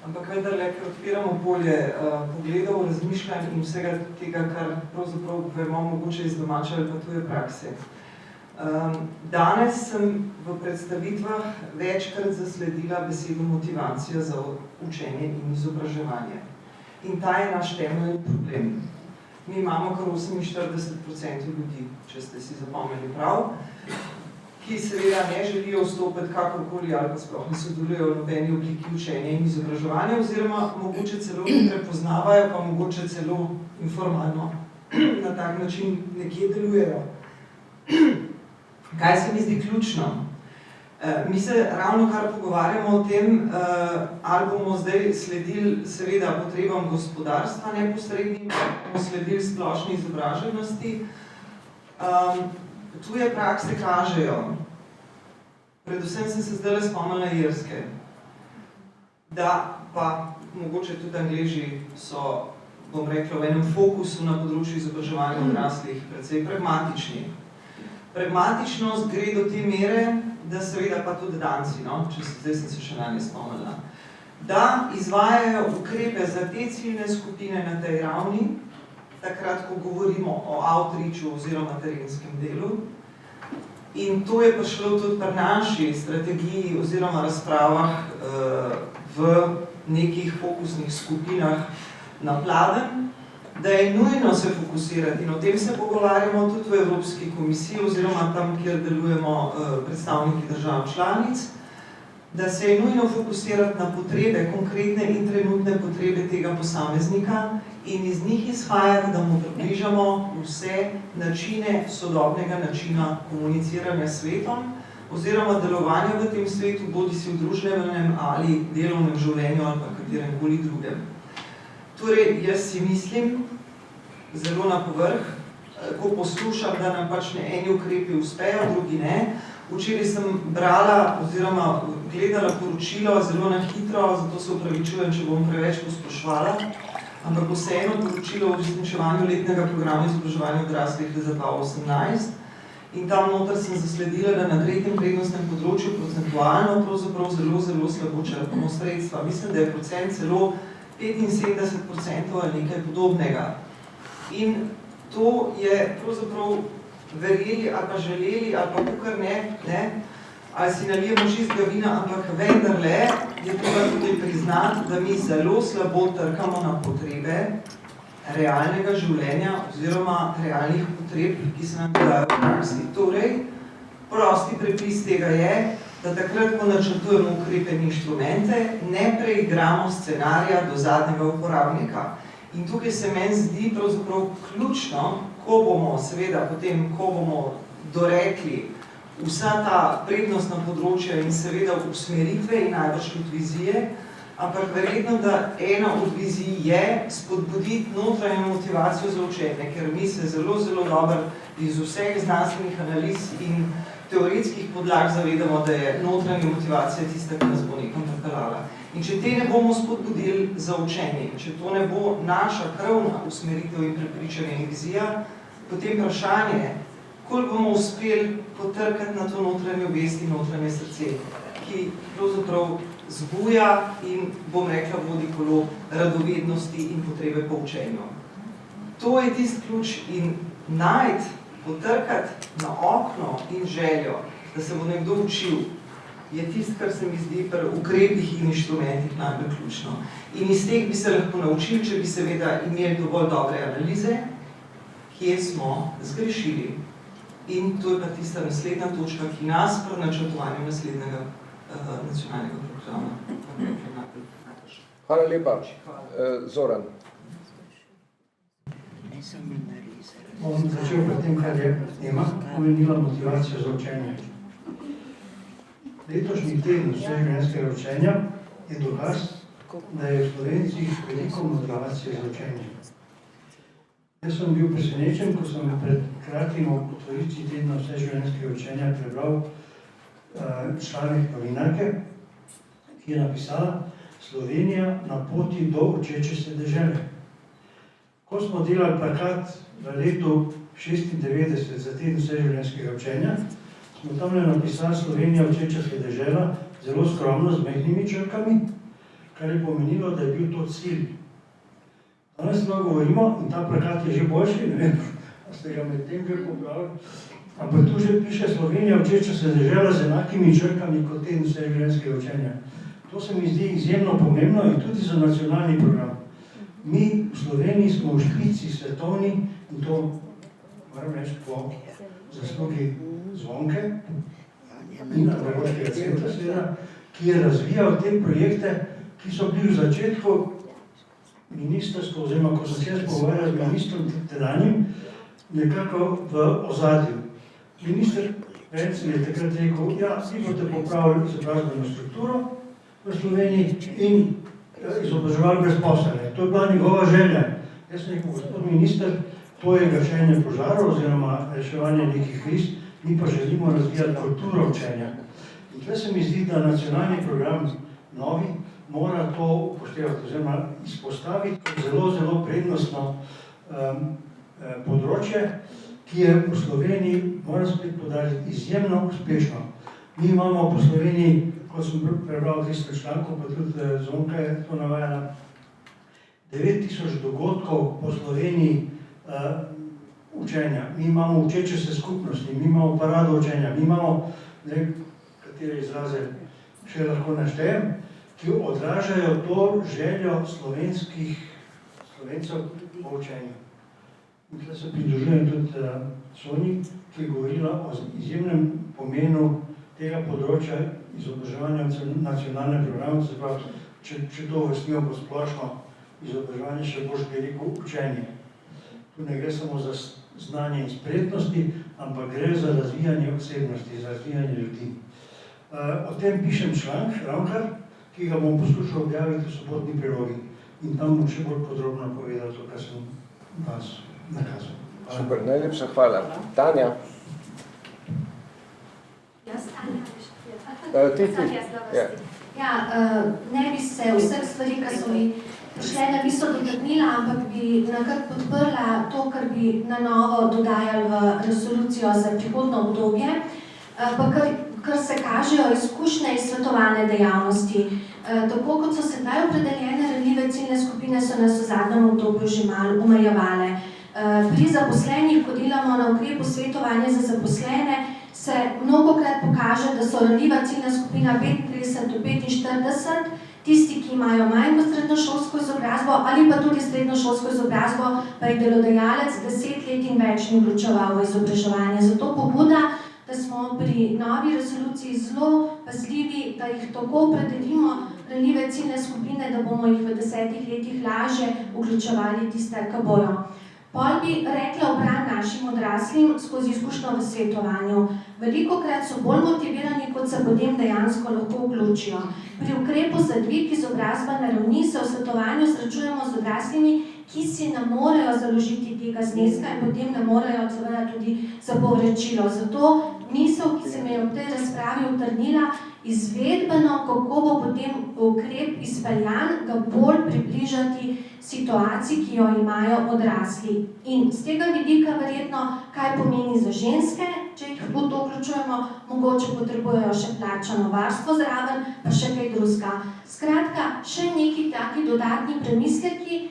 [SPEAKER 7] ampak vendarle, ker odpiramo polje pogledov, razmišljanj in vsega tega, kar pravzaprav vemo mogoče iz domače ali pa tuje prakse. Danes sem v predstavitvah večkrat zasledila besedo motivacija za učenje in izobraževanje. In ta je naš temeljni problem. Mi imamo kar 48% ljudi, če ste si zapomnili prav, ki seveda ne želijo vstopiti kakorkoli ali pa sploh ne sodelujejo v nobeni obliki učenja in izobraževanja, oziroma mogoče celo ne prepoznavajo, pa mogoče celo informalno na tak način nekje delujejo. Kaj se mi zdi ključno? Mi se ravno kar pogovarjamo o tem, ali bomo zdaj sledili seveda potrebam gospodarstva neposrednim, bomo sledili splošni izobraženosti. Tuje prakse kažejo, predvsem sem se zdaj spomnila Irske, da pa mogoče tudi Angleži so, bom rekla, v enem fokusu na področju izobraževanja odraslih precej pragmatični. Pragmatičnost gre do te mere, da seveda pa tudi Danci, no, zdaj sem se še nanje spomnila, da izvajajo ukrepe za te ciljne skupine na tej ravni, takrat, ko govorimo o outreachu oziroma terenskem delu. In to je prišlo tudi pri naši strategiji oziroma razpravah v nekih fokusnih skupinah na pladen, da je nujno se fokusirati, in o tem se pogovarjamo tudi v Evropski komisiji oziroma tam, kjer delujemo predstavniki držav članic, da se je nujno fokusirati na potrebe, konkretne in trenutne potrebe tega posameznika in iz njih izhajati, da mu približamo vse načine sodobnega načina komuniciranja s svetom oziroma delovanja v tem svetu, bodi si v družbenem ali delovnem življenju ali pa kateremkoli drugem. Torej, jaz si mislim, zelo na povrh, ko poslušam, da nam pač ne eni ukrepi uspejo, drugi ne. Včeraj sem brala oziroma gledala poročilo zelo na hitro, zato se opravičujem, če bom preveč posploševala, ampak vseeno poročilo o uresničevanju letnega programa izobraževanja odraslih za 2018. In tam noter sem zasledila, da na tretjem prednostnem področju procentualno pravzaprav zelo slabo črpamo sredstva. Mislim, da je procent celo 75% ali nekaj podobnega. In to je pravzaprav verjeli ali pa želeli ali pa kukar ne, ali si nalijemo čistega vina, ampak vendarle je treba tudi priznati, da mi zelo slabo trkamo na potrebe realnega življenja oziroma realnih potreb, ki se nam dodajo v praksi. Torej, prosti prepis tega je, da takrat, ko načrtujemo ukrepe in inštrumente, ne preigramo scenarija do zadnjega uporabnika. In tukaj se meni zdi pravzaprav ključno, ko bomo, seveda, potem, ko bomo dorekli vsa ta prednostna področja in seveda usmeritve in najbrž tudi vizije, ampak verjetno, da ena od vizij je spodbuditi notranjo motivacijo za učenje, ker mi se zelo dobro iz vseh znanstvenih analiz in teoretskih podlag zavedamo, da je notranja motivacija tista, ki nas bo nekam pripeljala. In če te ne bomo spodbudili za učenje, če to ne bo naša krvna usmeritev in prepričanje in vizija, potem vprašanje, koliko bomo uspeli potrkati na to notranjo vest in notranje srce, ki pravzaprav zbuja in, bom rekla, vodi kolo radovednosti in potrebe po učenju. To je tisti ključ in najti, potrkati na okno in željo, da se bo nekdo učil, je tisto, kar se mi zdi pri ukrepih in inštrumentih najbolj ključno. In iz teh bi se lahko naučili, če bi seveda imeli dovolj dobre analize, kje smo zgrešili. In to je pa tista naslednja točka, ki nas pri načrtovanju naslednjega nacionalnega programa.
[SPEAKER 1] Hvala lepa. Zoran.
[SPEAKER 6] Ne samo narisati.
[SPEAKER 8] Bom začel pri tem, kar je Ema omenila, motivacijo za učenje. Letošnji teden vseživljenjskega učenja je dokaz, da je v Slovencih veliko motivacije za učenje. Jaz sem bil presenečen, ko sem pred kratkim ob otvoritvi tedna vseživljenjskega učenja prebral članek novinarke, ki je napisala Slovenija na poti do učeče se dežele. Ko smo delali plakat v letu 96 za teden vseživljenjskega učenja, smo tam napisali Slovenija učeča se dežela, zelo skromno, z majhnimi črkami, kar je pomenilo, da je bil to cilj. Danes smo govorimo, in ta plakat je že boljši, ne vem, a ste ga med tem kaj popravili, ampak tu že piše Slovenija učeča se dežela z enakimi črkami kot teden vseživljenjskega učenja. To se mi zdi izjemno pomembno in tudi za nacionalni program. Mi v Sloveniji smo v špici svetovni in to, moram reči, po zaslugi Zvonke in Andragoškega centra, seveda, ki je razvijal te projekte, ki so bili v začetku ministrstvo, oziroma ko sem se jaz pogovarjal z ministrom tedanjim, nekako v ozadju. Minister Vence je takrat rekel, ja, vi boste popravili izobrazbeno strukturo v Sloveniji in izobraževali brezposelne. To je bila njegova želja. Jaz sem rekel, gospod minister, to je gašenje požarov oziroma reševanje nekih kriz, mi pa želimo razvijati kulturo učenja. In tukaj se mi zdi, da nacionalni program novi mora to upoštevati oziroma izpostaviti kot zelo, zelo prednostno področje, ki je v Sloveniji, moram spet podariti, izjemno uspešno. Mi imamo po Sloveniji, kot sem prebral 300 člankov, pa tudi Zvonka je to navajala, 9000 dogodkov po Sloveniji učenja. Mi imamo učeče se skupnosti, mi imamo parado učenja, mi imamo, ne vem, katere izraze še lahko naštejem, ki odražajo to željo Slovencev po učenju. In tukaj se pridružujem tudi Sonji, ki je govorila o izjemnem pomenu tega področja izobraževanja nacionalne programe, se pravi, če to vrstimo po splošno izobraževanje, še boš bi rekel učenje. Tu ne gre samo za znanje in spretnosti, ampak gre za razvijanje osebnosti, za razvijanje ljudi. O tem pišem članek, ravnokar, ki ga bom poskušal objaviti v sobotni prilogi. In tam bom še bolj podrobno povedal to, kar sem vas nakazal.
[SPEAKER 1] Super, najlepša hvala. Tanja?
[SPEAKER 9] Jaz, Tanja.
[SPEAKER 1] Ja,
[SPEAKER 9] ne bi se vseh stvari, ki so mi prišle na misel dotaknila, ampak bi nekako podprla to, kar bi na novo dodajali v resolucijo za prihodnje obdobje, pa kar se kažejo izkušnje iz svetovalne dejavnosti. Tako kot so sedaj opredeljene ranljive ciljne skupine, so nas v zadnjem obdobju že malo omejevale. Pri zaposlenih, ko delamo na ukrepu svetovanja za zaposlene, se mnogokrat pokaže, da so ranljiva ciljna skupina 35 do 45, tisti, ki imajo manj srednjošolsko izobrazbo ali pa tudi srednjošolsko izobrazbo, pa je delodajalec 10 let in več ni vključeval v izobraževanje. Zato pobuda, da smo pri novi resoluciji zelo pazljivi, da jih tako opredelimo ranljive ciljne skupine, da bomo jih v 10 letih lažje vključevali tiste, ki bojo. Pol bi rekla obran našim odraslim skozi izkušnjo v svetovanju. Velikokrat so bolj motivirani, kot se potem dejansko lahko vključijo. Pri ukrepu za dvig izobrazbene ravni se v svetovanju srečujemo z odraslimi, ki si ne morejo založiti tega zneska in potem ne morejo seveda tudi za povračilo. Zato misel, ki se mi je v tej razpravi utrnila, izvedbeno, kako bo potem ukrep izpeljan, ga bolj približati situaciji, ki jo imajo odrasli. In z tega vidika verjetno, kaj pomeni za ženske, če jih v to vključujemo, mogoče potrebujejo še plačano varstvo zraven, pa še kaj drugega. Skratka, še neki taki dodatni premisleki,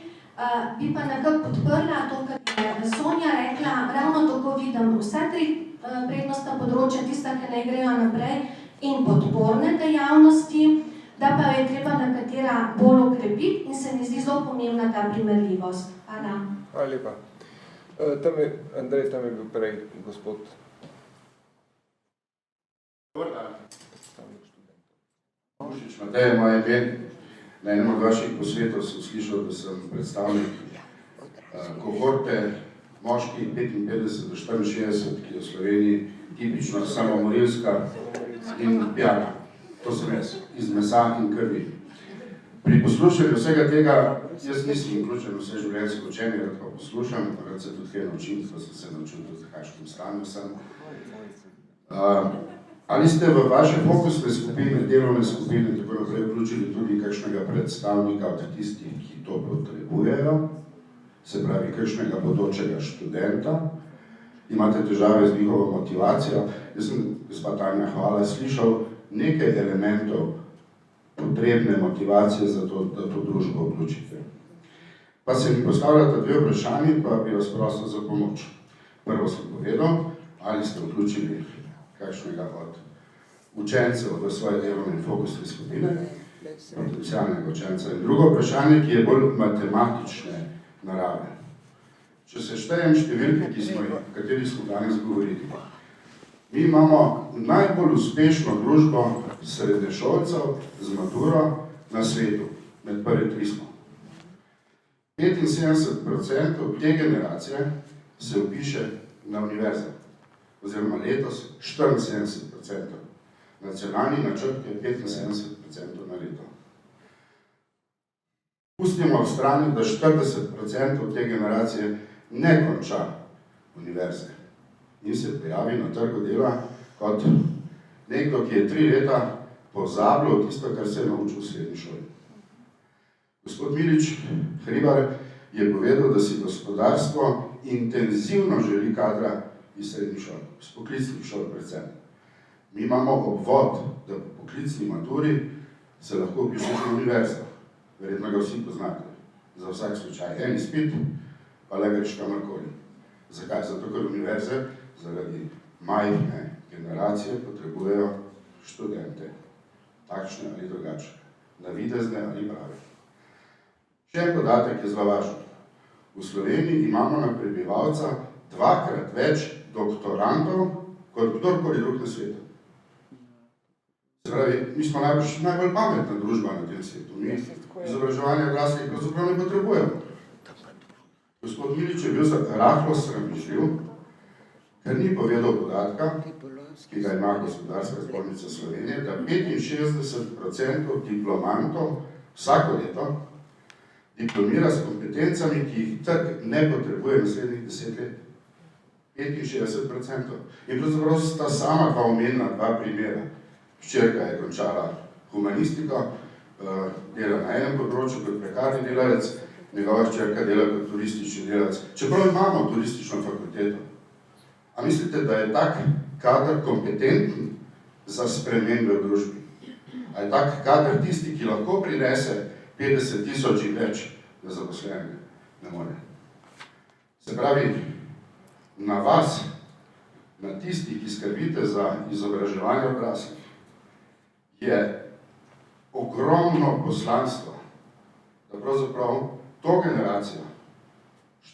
[SPEAKER 9] bi pa nekako podprla to, kar je Sonja rekla, ravno tako vidim vse tri prednostna področja, tista, ki ne grejo naprej, in podporne dejavnosti, da pa je treba nekatera bolj okrepiti in se mi zdi zelo pomembna ta primerljivost. Hvala.
[SPEAKER 1] Hvala lepa. Andrej, tam je bil prej gospod.
[SPEAKER 10] Dobar dan. Mušič Matej, moje ime. Na enem od vaših posvetov sem slišal, da sem predstavnik kohorte moški 55 do 64, ki je v Sloveniji tipično samomorilska in pijana. To sem jaz, iz mesa in krvi. Pri poslušanju vsega tega, jaz nisem vključen v vse življenjsko učenje, rad pa poslušam, rad se tudi kaj naučim, pa sem se naučil tudi, v kakšnem stanju sem. Ali ste v vaše fokusne skupine, delovne skupine, tako naprej, vključili tudi kakšnega predstavnika od tistih, ki to potrebujejo, se pravi, kakšnega bodočega študenta, imate težave z njihovo motivacijo? Jaz sem, gospa Tanja, hvala, slišal nekaj elementov potrebne motivacije za to, da to družbo vključite. Pa se mi postavljate dve vprašanji, pa bi vas prosil za pomoč. Prvo sem povedal, ali ste vključili kakšnega od učencev v svoje delovne in fokusne skupine, potencialnega učenca. In drugo vprašanje, ki je bolj matematične narave. Če se štejem številke, o katerih smo danes govorili, mi imamo najbolj uspešno družbo srednješolcev z maturo na svetu, med prvi 3 smo. 75% te generacije se upiše na univerze, oziroma letos 74%. Nacionalni načrt je 75% na leto. Pustimo v strani, da 40% te generacije ne konča univerze in se prijavi na trgu dela kot nekdo, ki je 3 leta pozabljal tisto, kar se je naučil v srednji šoli. Gospod Milič Hribar je povedal, da si gospodarstvo intenzivno želi kadra iz srednjih šol, iz poklicnih šol predvsem. Mi imamo obvod, da po poklicni maturi se lahko upišete na univerzo. Verjetno ga vsi poznate. Za vsak slučaj. En izpit, pa le greš kamorkoli. Zakaj? Zato, ker univerze zaradi majhne generacije potrebujejo študente. Takšne ali drugačne. Navidezne ali prave. Še en podatek je zelo važen. V Sloveniji imamo na prebivalca 2-krat več doktorantov kot kdorkoli drug na svetu. Se pravi, mi smo najbolj pametna družba na tem svetu. Mi izobraževanje odraslih pravzaprav ne potrebujemo. Gospod Milič je bil rahlo sramežljiv, ker ni povedal podatka, ki ga ima Gospodarska zbornica Slovenije, da 65% diplomantov vsako leto diplomira s kompetencami, ki jih trg ne potrebuje naslednjih 10 let. 65%. In pravzaprav sta sama dva omenjena dva primera. Hčerka je končala humanistiko, dela na enem področju kot prekarni delavec, njegova hčerka dela kot turistični delavec. Čeprav imamo turistično fakulteto. A mislite, da je tak kader kompetenten za spremembe v družbi? A je tak kader tisti, ki lahko prinese 50.000 in več na zaposlenega? Ne more. Se pravi, na vas, na tistih, ki skrbite za izobraževanje odraslih, je ogromno poslanstvo, da pravzaprav to generacijo,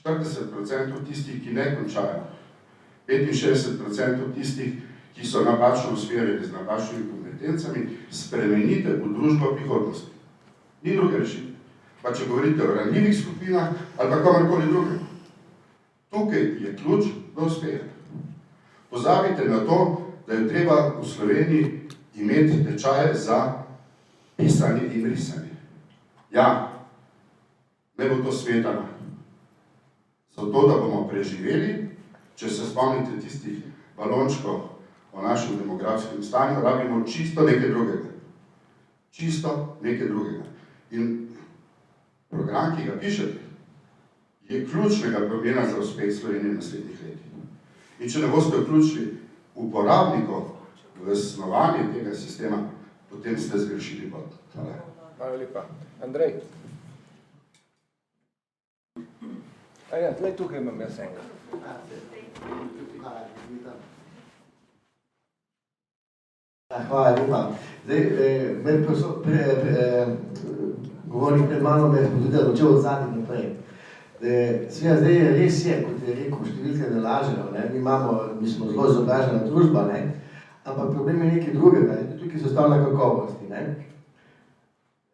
[SPEAKER 10] 40% tistih, ki ne končajo, 65% tistih, ki so napačno usmerjeni z napačnimi kompetencami, spremenite v družbo prihodnosti. Ni druge rešitve. Pa če govorite o ranljivih skupinah ali pa komorkoli drugem. Tukaj je ključ do uspeha. Pozabite na to, da je treba v Sloveniji imeti tečaje za pisanje in risanje. Ja, ne bo to smetana. Zato, da bomo preživeli, če se spomnite tistih balončkov o našem demografskem stanju, rabimo čisto nekaj drugega. Čisto nekaj drugega. In program, ki ga pišete, je ključnega pomena za uspeh Slovenije v naslednjih letih. In če ne boste vključili uporabnikov v snovanje tega sistema, potem ste zgrešili pot. Hvala.
[SPEAKER 1] Hvala lepa. Andrej. Ja, tukaj imam jaz enega.
[SPEAKER 11] Hvala lepa. Zdaj, govornik pred mano me je spodbudil, začel od zadnjih naprej. Sveda zdaj res je, kot je rekel, številke ne lažejo, mi smo zelo izobražena družba, ampak problem je nekaj drugega, tukaj so stavne kakovosti.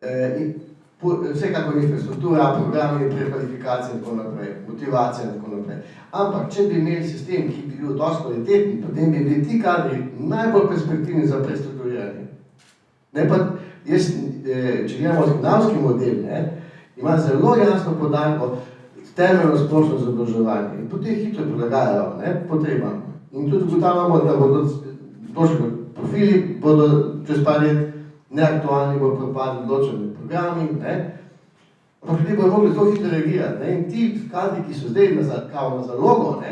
[SPEAKER 11] In vsekakor infrastruktura, programi, prekvalifikacije in tako naprej, motivacija in tako naprej. Ampak, če bi imeli sistem, ki bi bil dosti kvaliteten, potem bi bili ti kadri najbolj perspektivni za prestrukturiranje. Ne pa, jaz, če gledamo skandinavski model, ima zelo jasno poudarko temeljno splošno izobraževanje in potem hitro prilagajajo potrebam. In tudi ugotavljamo, da bodo točno profili, bodo čez par let neaktualni, bodo propadli določeni programi, ampak ljudje bodo mogli zelo hitro reagirati. In ti kadri, ki so zdaj na zalogo,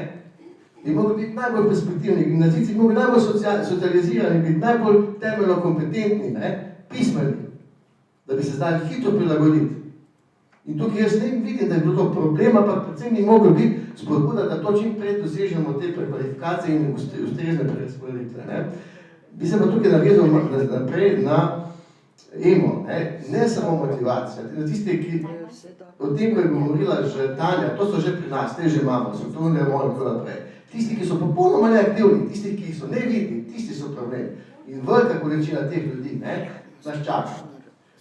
[SPEAKER 11] bi mogli biti najbolj perspektivni, gimnazijci bi mogli najbolj socializirani, biti najbolj temeljno kompetentni, pismeni, da bi se znali hitro prilagoditi. In tukaj jaz ne vidim, da je bilo to problem, ampak predvsem bi mogel biti spodbuda, da to čim prej dosežemo te prekvalifikacije in ustrezne prerazporeditve. Bi se pa tukaj navezal naprej na EMO, ne samo motivacija. Na tiste, ki o tem, ko je govorila že Tanja, to so že pri nas, te že imamo, so to ne moramo tako naprej. Tisti, ki so popolnoma neaktivni, tisti, ki so nevidni, tisti so problem. In velika količina teh ljudi, nas čaka.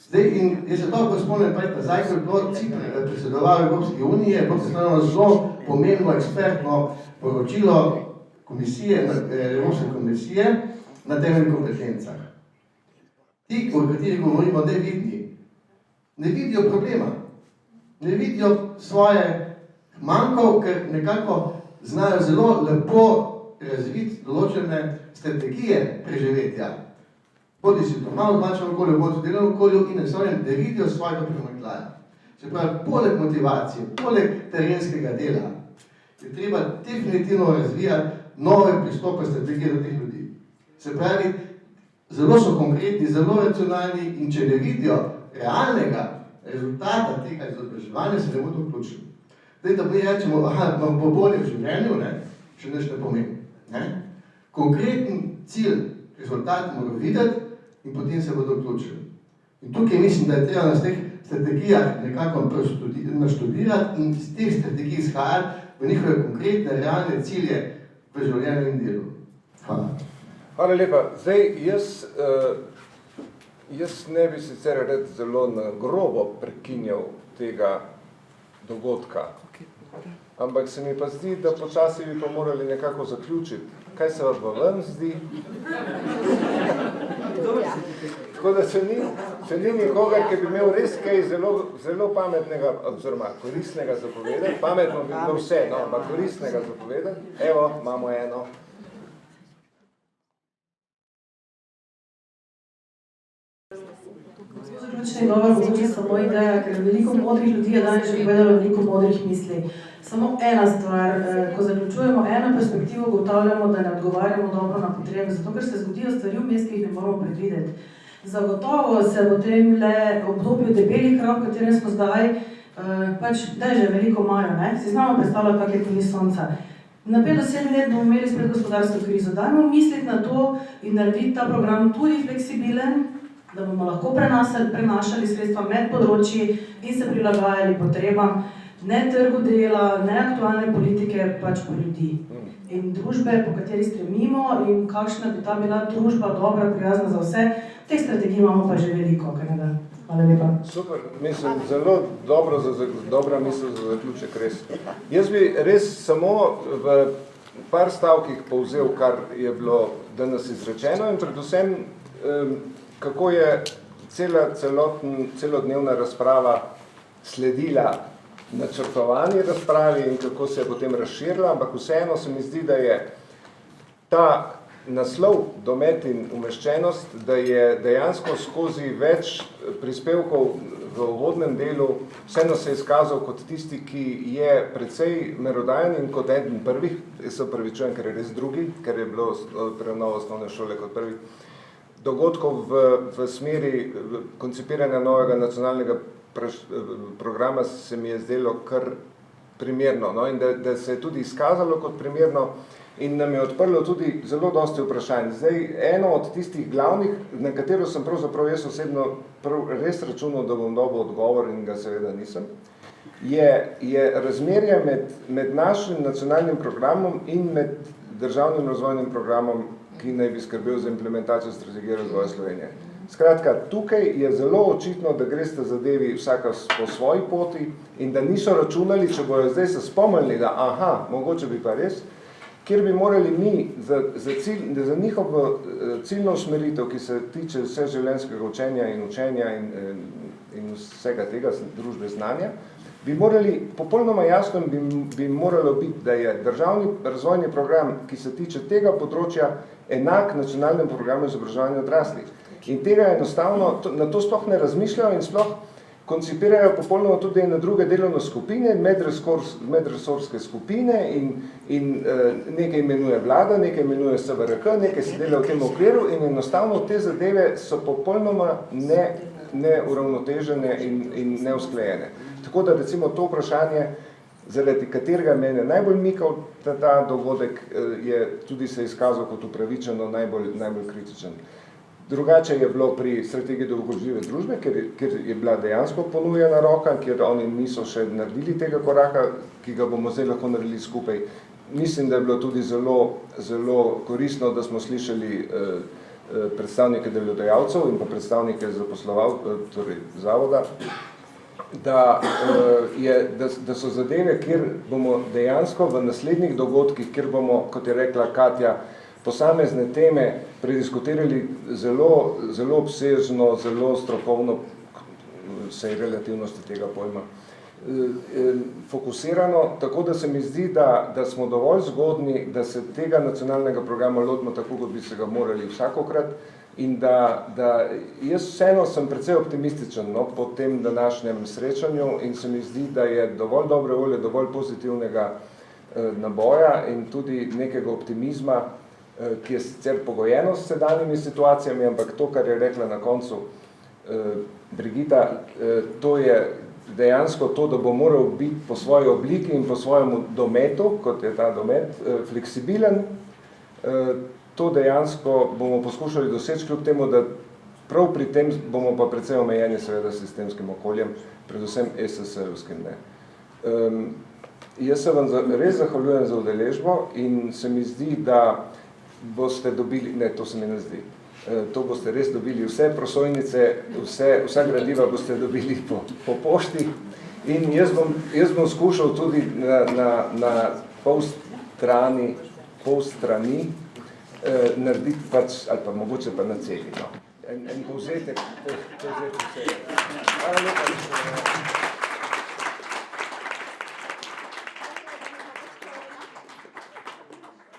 [SPEAKER 11] Zdaj, in jaz se toliko spomnim pred nazaj, ko je bilo Cipr predsedoval Evropske unije, bo predstavljeno zelo pomembno ekspertno poročilo komisije, Evropske komisije na temeljnih kompetencah. Ti, o katerih govorimo, ne vidijo problema, ne vidijo svoje manjkov, ker nekako znajo zelo lepo razviti določene strategije preživetja. Bodi si doma v domačem okolju, bodi v delovnem okolju in ne vidijo svojega primanjkljaja. Se pravi, poleg motivacije, poleg terenskega dela, je treba definitivno razvijati nove pristope strategije do teh ljudi. Se pravi, zelo so konkretni, zelo racionalni in če ne vidijo realnega rezultata tega izobraževanja, se ne bodo vključili. Zdaj, da mi rečemo, imam bo bolje v življenju, še nič ne pomeni. Konkreten cilj, rezultat morajo videti in potem se bodo vključili. In tukaj mislim, da je treba na teh strategijah nekako naštudirati in iz teh strategij izhajati v njihove konkretne, realne cilje v življenju in delu. Hvala.
[SPEAKER 1] Hvala lepa. Zdaj, jaz ne bi sicer rad zelo na grobo prekinjal tega dogodka, ampak se mi pa zdi, da počasi bi to morali nekako zaključiti. Kaj se vam zdi? Tako da če ni nikogar, ki bi imel res kaj zelo pametnega, oziroma koristnega zapovedati, pametno bi bilo vse, ampak koristnega zapovedati, evo, imamo eno.
[SPEAKER 12] Zaključni govor mogoče samo ideja, ker veliko modrih ljudi je danes že povedalo veliko modrih misli. Samo ena stvar, ko zaključujemo eno perspektivo, ugotavljamo, da ne odgovarjamo dobro na potrebe, zato ker se zgodijo stvari v mestu, ki jih ne moramo predvideti. Zagotovo se v tem obdobju debelih krav, v katerem smo zdaj, deže veliko imajo, si znamo predstavljati, kak je to ni sonca. Na 5 do 7 let bomo imeli spet gospodarsko krizo. Dajmo misliti na to in narediti ta program tudi fleksibilen, da bomo lahko prenašali sredstva med področji in se prilagajali potrebam, ne trgu dela, ne aktualne politike, pač pa ljudi. In družbe, po kateri stremimo in kakšna bi ta bila družba dobra, prijazna za vse, teh strategij imamo pa že veliko, kaj ne da. Hvala lepa.
[SPEAKER 1] Super, mislim, zelo dobra misel za zaključek, res. Jaz bi res samo v par stavkih povzel, kar je bilo danes izrečeno in predvsem kako je celodnevna razprava sledila načrtovani razpravi in kako se je potem razširila, ampak vseeno se mi zdi, da je ta naslov domet in umeščenost, da je dejansko skozi več prispevkov v uvodnem delu vseeno se je izkazal kot tisti, ki je precej merodajen in kot eden prvih, jaz se opravičujem, ker je res drugi, ker je bilo prenovo osnovne šole kot prvih, dogodkov v smeri koncipiranja novega nacionalnega programa se mi je zdelo kar primerno, in da se je tudi izkazalo kot primerno in nam je odprlo tudi zelo dosti vprašanj. Zdaj, eno od tistih glavnih, na katero sem pravzaprav jaz osebno res računal, da bom dobil odgovor in ga seveda nisem, je razmerje med našim nacionalnim programom in med državnim razvojnim programom, ki naj bi skrbel za implementacijo strategije razvoja Slovenije. Skratka, tukaj je zelo očitno, da greste zadevi vsaka po svoji poti in da niso računali, če bojo zdaj se spomnili, da aha, mogoče bi pa res, kjer bi morali mi za njihovo ciljno usmeritev, ki se tiče vseživljenjskega učenja in vsega tega družbe znanja, bi morali, popolnoma jasno bi moralo biti, da je državni razvojni program, ki se tiče tega področja, enak nacionalnemu programu izobraževanja odraslih. In tega enostavno, na to sploh ne razmišljajo in sploh koncipirajo popolnoma tudi na druge delovne skupine, medresorske skupine in nekaj imenuje vlada, nekaj imenuje SVRK, nekaj se dela v tem okviru in enostavno te zadeve so popolnoma neuravnotežene in neusklajene. Tako da recimo to vprašanje, zaradi katerega mene najbolj mikal ta dogodek, je tudi se izkazal kot upravičeno najbolj kritičen. Drugače je bilo pri strategiji dolgožive družbe, ker je bila dejansko ponujena roka, ker oni niso še naredili tega koraka, ki ga bomo zdaj lahko naredili skupaj. Mislim, da je bilo tudi zelo koristno, da smo slišali predstavnike delodajalcev in pa predstavnike torej zavoda, da so zadeve, kjer bomo dejansko v naslednjih dogodkih, kjer bomo, kot je rekla Katja, posamezne teme prediskutirali zelo obsežno, zelo strokovno, vsej relativnosti tega pojma, fokusirano, tako da se mi zdi, da smo dovolj zgodni, da se tega nacionalnega programa lotimo tako, kot bi se ga morali vsakokrat in da jaz vseeno sem precej optimističen po tem današnjem srečanju in se mi zdi, da je dovolj dobre volje, dovolj pozitivnega naboja in tudi nekega optimizma, ki je sicer pogojeno s sedanjimi situacijami, ampak to, kar je rekla na koncu Brigita, to je dejansko to, da bo moral biti po svoji obliki in po svojemu dometu, kot je ta domet, fleksibilen. To dejansko bomo poskušali doseči, kljub temu, da prav pri tem bomo pa precej omejeni seveda sistemskim okoljem, predvsem SSR-ovskim. Jaz se vam res zahvaljujem za udeležbo in se mi zdi, da boste dobili, ne, to se mi ne zdi, to boste res dobili vse prosojnice, vsa gradiva boste dobili po pošti in jaz bom skušal tudi na pol strani narediti pač, ali pa mogoče pa na celi, no. En povzetek vsega. Hvala lepa.